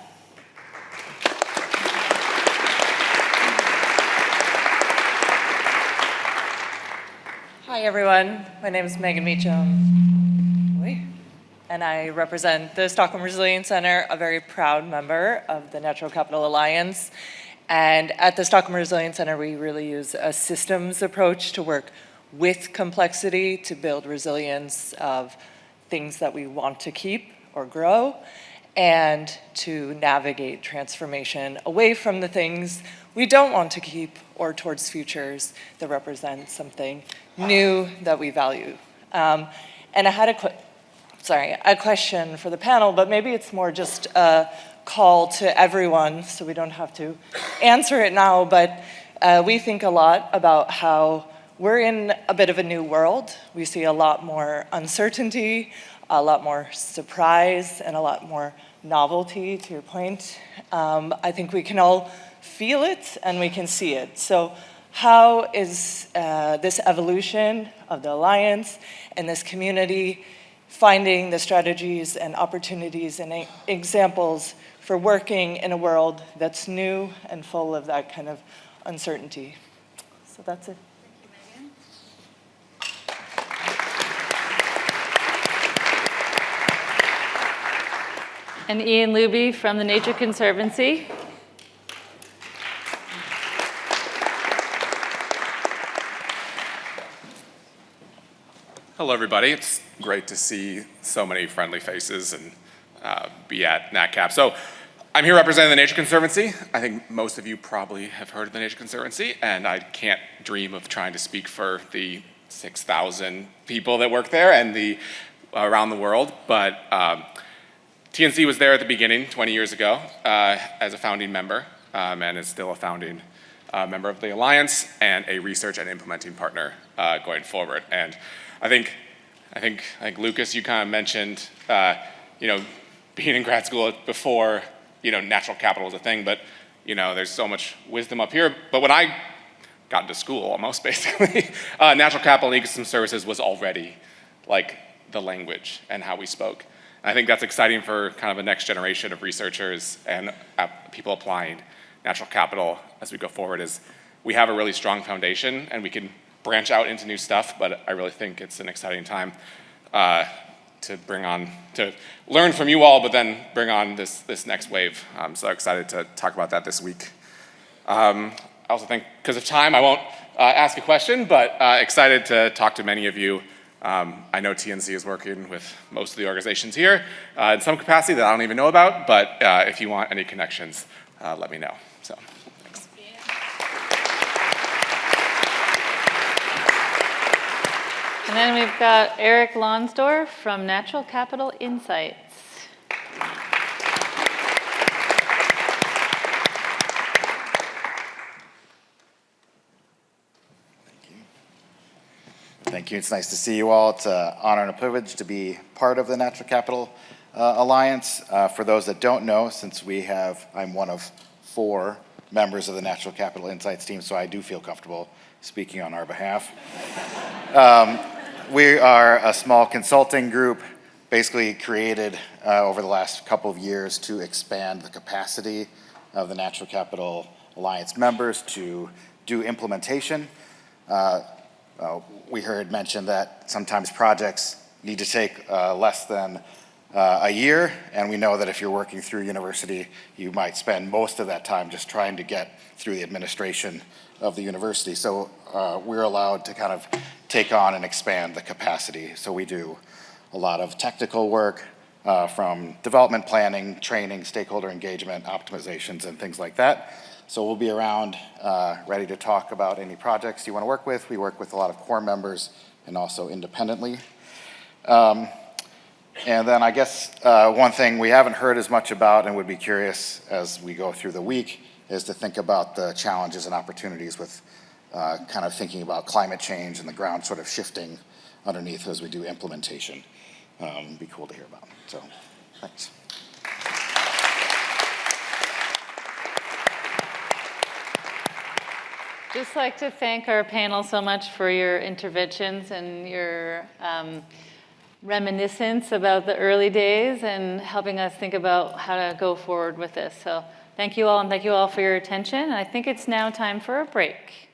Hi everyone, my name is Megan Meacham, and I represent the Stockholm Resilience Center, a very proud member of the Natural Capital Alliance. And at the Stockholm Resilience Center, we really use a systems approach to work with complexity to build resilience of things that we want to keep or grow, and to navigate transformation away from the things we don't want to keep or towards futures that represent something new that we value. And I had a question for the panel, but maybe it's more just a call to everyone, so we don't have to answer it now, but we think a lot about how we're in a bit of a new world. We see a lot more uncertainty, a lot more surprise, and a lot more novelty, to your point. I think we can all feel it and we can see it. So how is this evolution of the Alliance and this community finding the strategies and opportunities and examples for working in a world that's new and full of that kind of uncertainty? So that's it. And Ian Luby from the Nature Conservancy. Hello, everybody. It's great to see so many friendly faces and be at NatCap. So I'm here representing the Nature Conservancy. I think most of you probably have heard of the Nature Conservancy, and I can't dream of trying to speak for the 6,000 people that work there and around the world, but TNC was there at the beginning 20 years ago as a founding member. and is still a founding member of the Alliance and a research and implementing partner going forward. And I think Lucas, you kind of mentioned, being in grad school before, natural capital was a thing, but, there's so much wisdom up here. But when I got into school, almost basically, natural capital and ecosystem services was already like the language and how we spoke. And I think that's exciting for kind of a next generation of researchers and people applying natural capital as we go forward, is we have a really strong foundation and we can branch out into new stuff, but I really think it's an exciting time to learn from you all, but then bring on this next wave. I'm so excited to talk about that this week. I also think, because of time, I won't ask a question, but excited to talk to many of you. I know TNC is working with most of the organizations here in some capacity that I don't even know about, but if you want any connections, let me know. So, thanks. And then we've got Eric Lonsdorf from Natural Capital Insights. Thank you. It's nice to see you all. It's an honor and a privilege to be part of the Natural Capital Alliance. For those that don't know, since I'm one of 4 members of the Natural Capital Insights team, so I do feel comfortable speaking on our behalf. We are a small consulting group, basically created over the last couple of years to expand the capacity of the Natural Capital Alliance members to do implementation. We heard mentioned that sometimes projects need to take less than a year, and we know that if you're working through university, you might spend most of that time just trying to get through the administration of the university. So we're allowed to kind of take on and expand the capacity. So we do a lot of technical work from development planning, training, stakeholder engagement, optimizations, and things like that. So we'll be around ready to talk about any projects you want to work with. We work with a lot of core members and also independently. And then I guess one thing we haven't heard as much about and would be curious as we go through the week is to think about the challenges and opportunities with kind of thinking about climate change and the ground sort of shifting underneath as we do implementation. Be cool to hear about. So thanks. Just like to thank our panel so much for your interventions and your reminiscence about the early days and helping us think about how to go forward with this. So thank you all, and thank you all for your attention. I think it's now time for a break.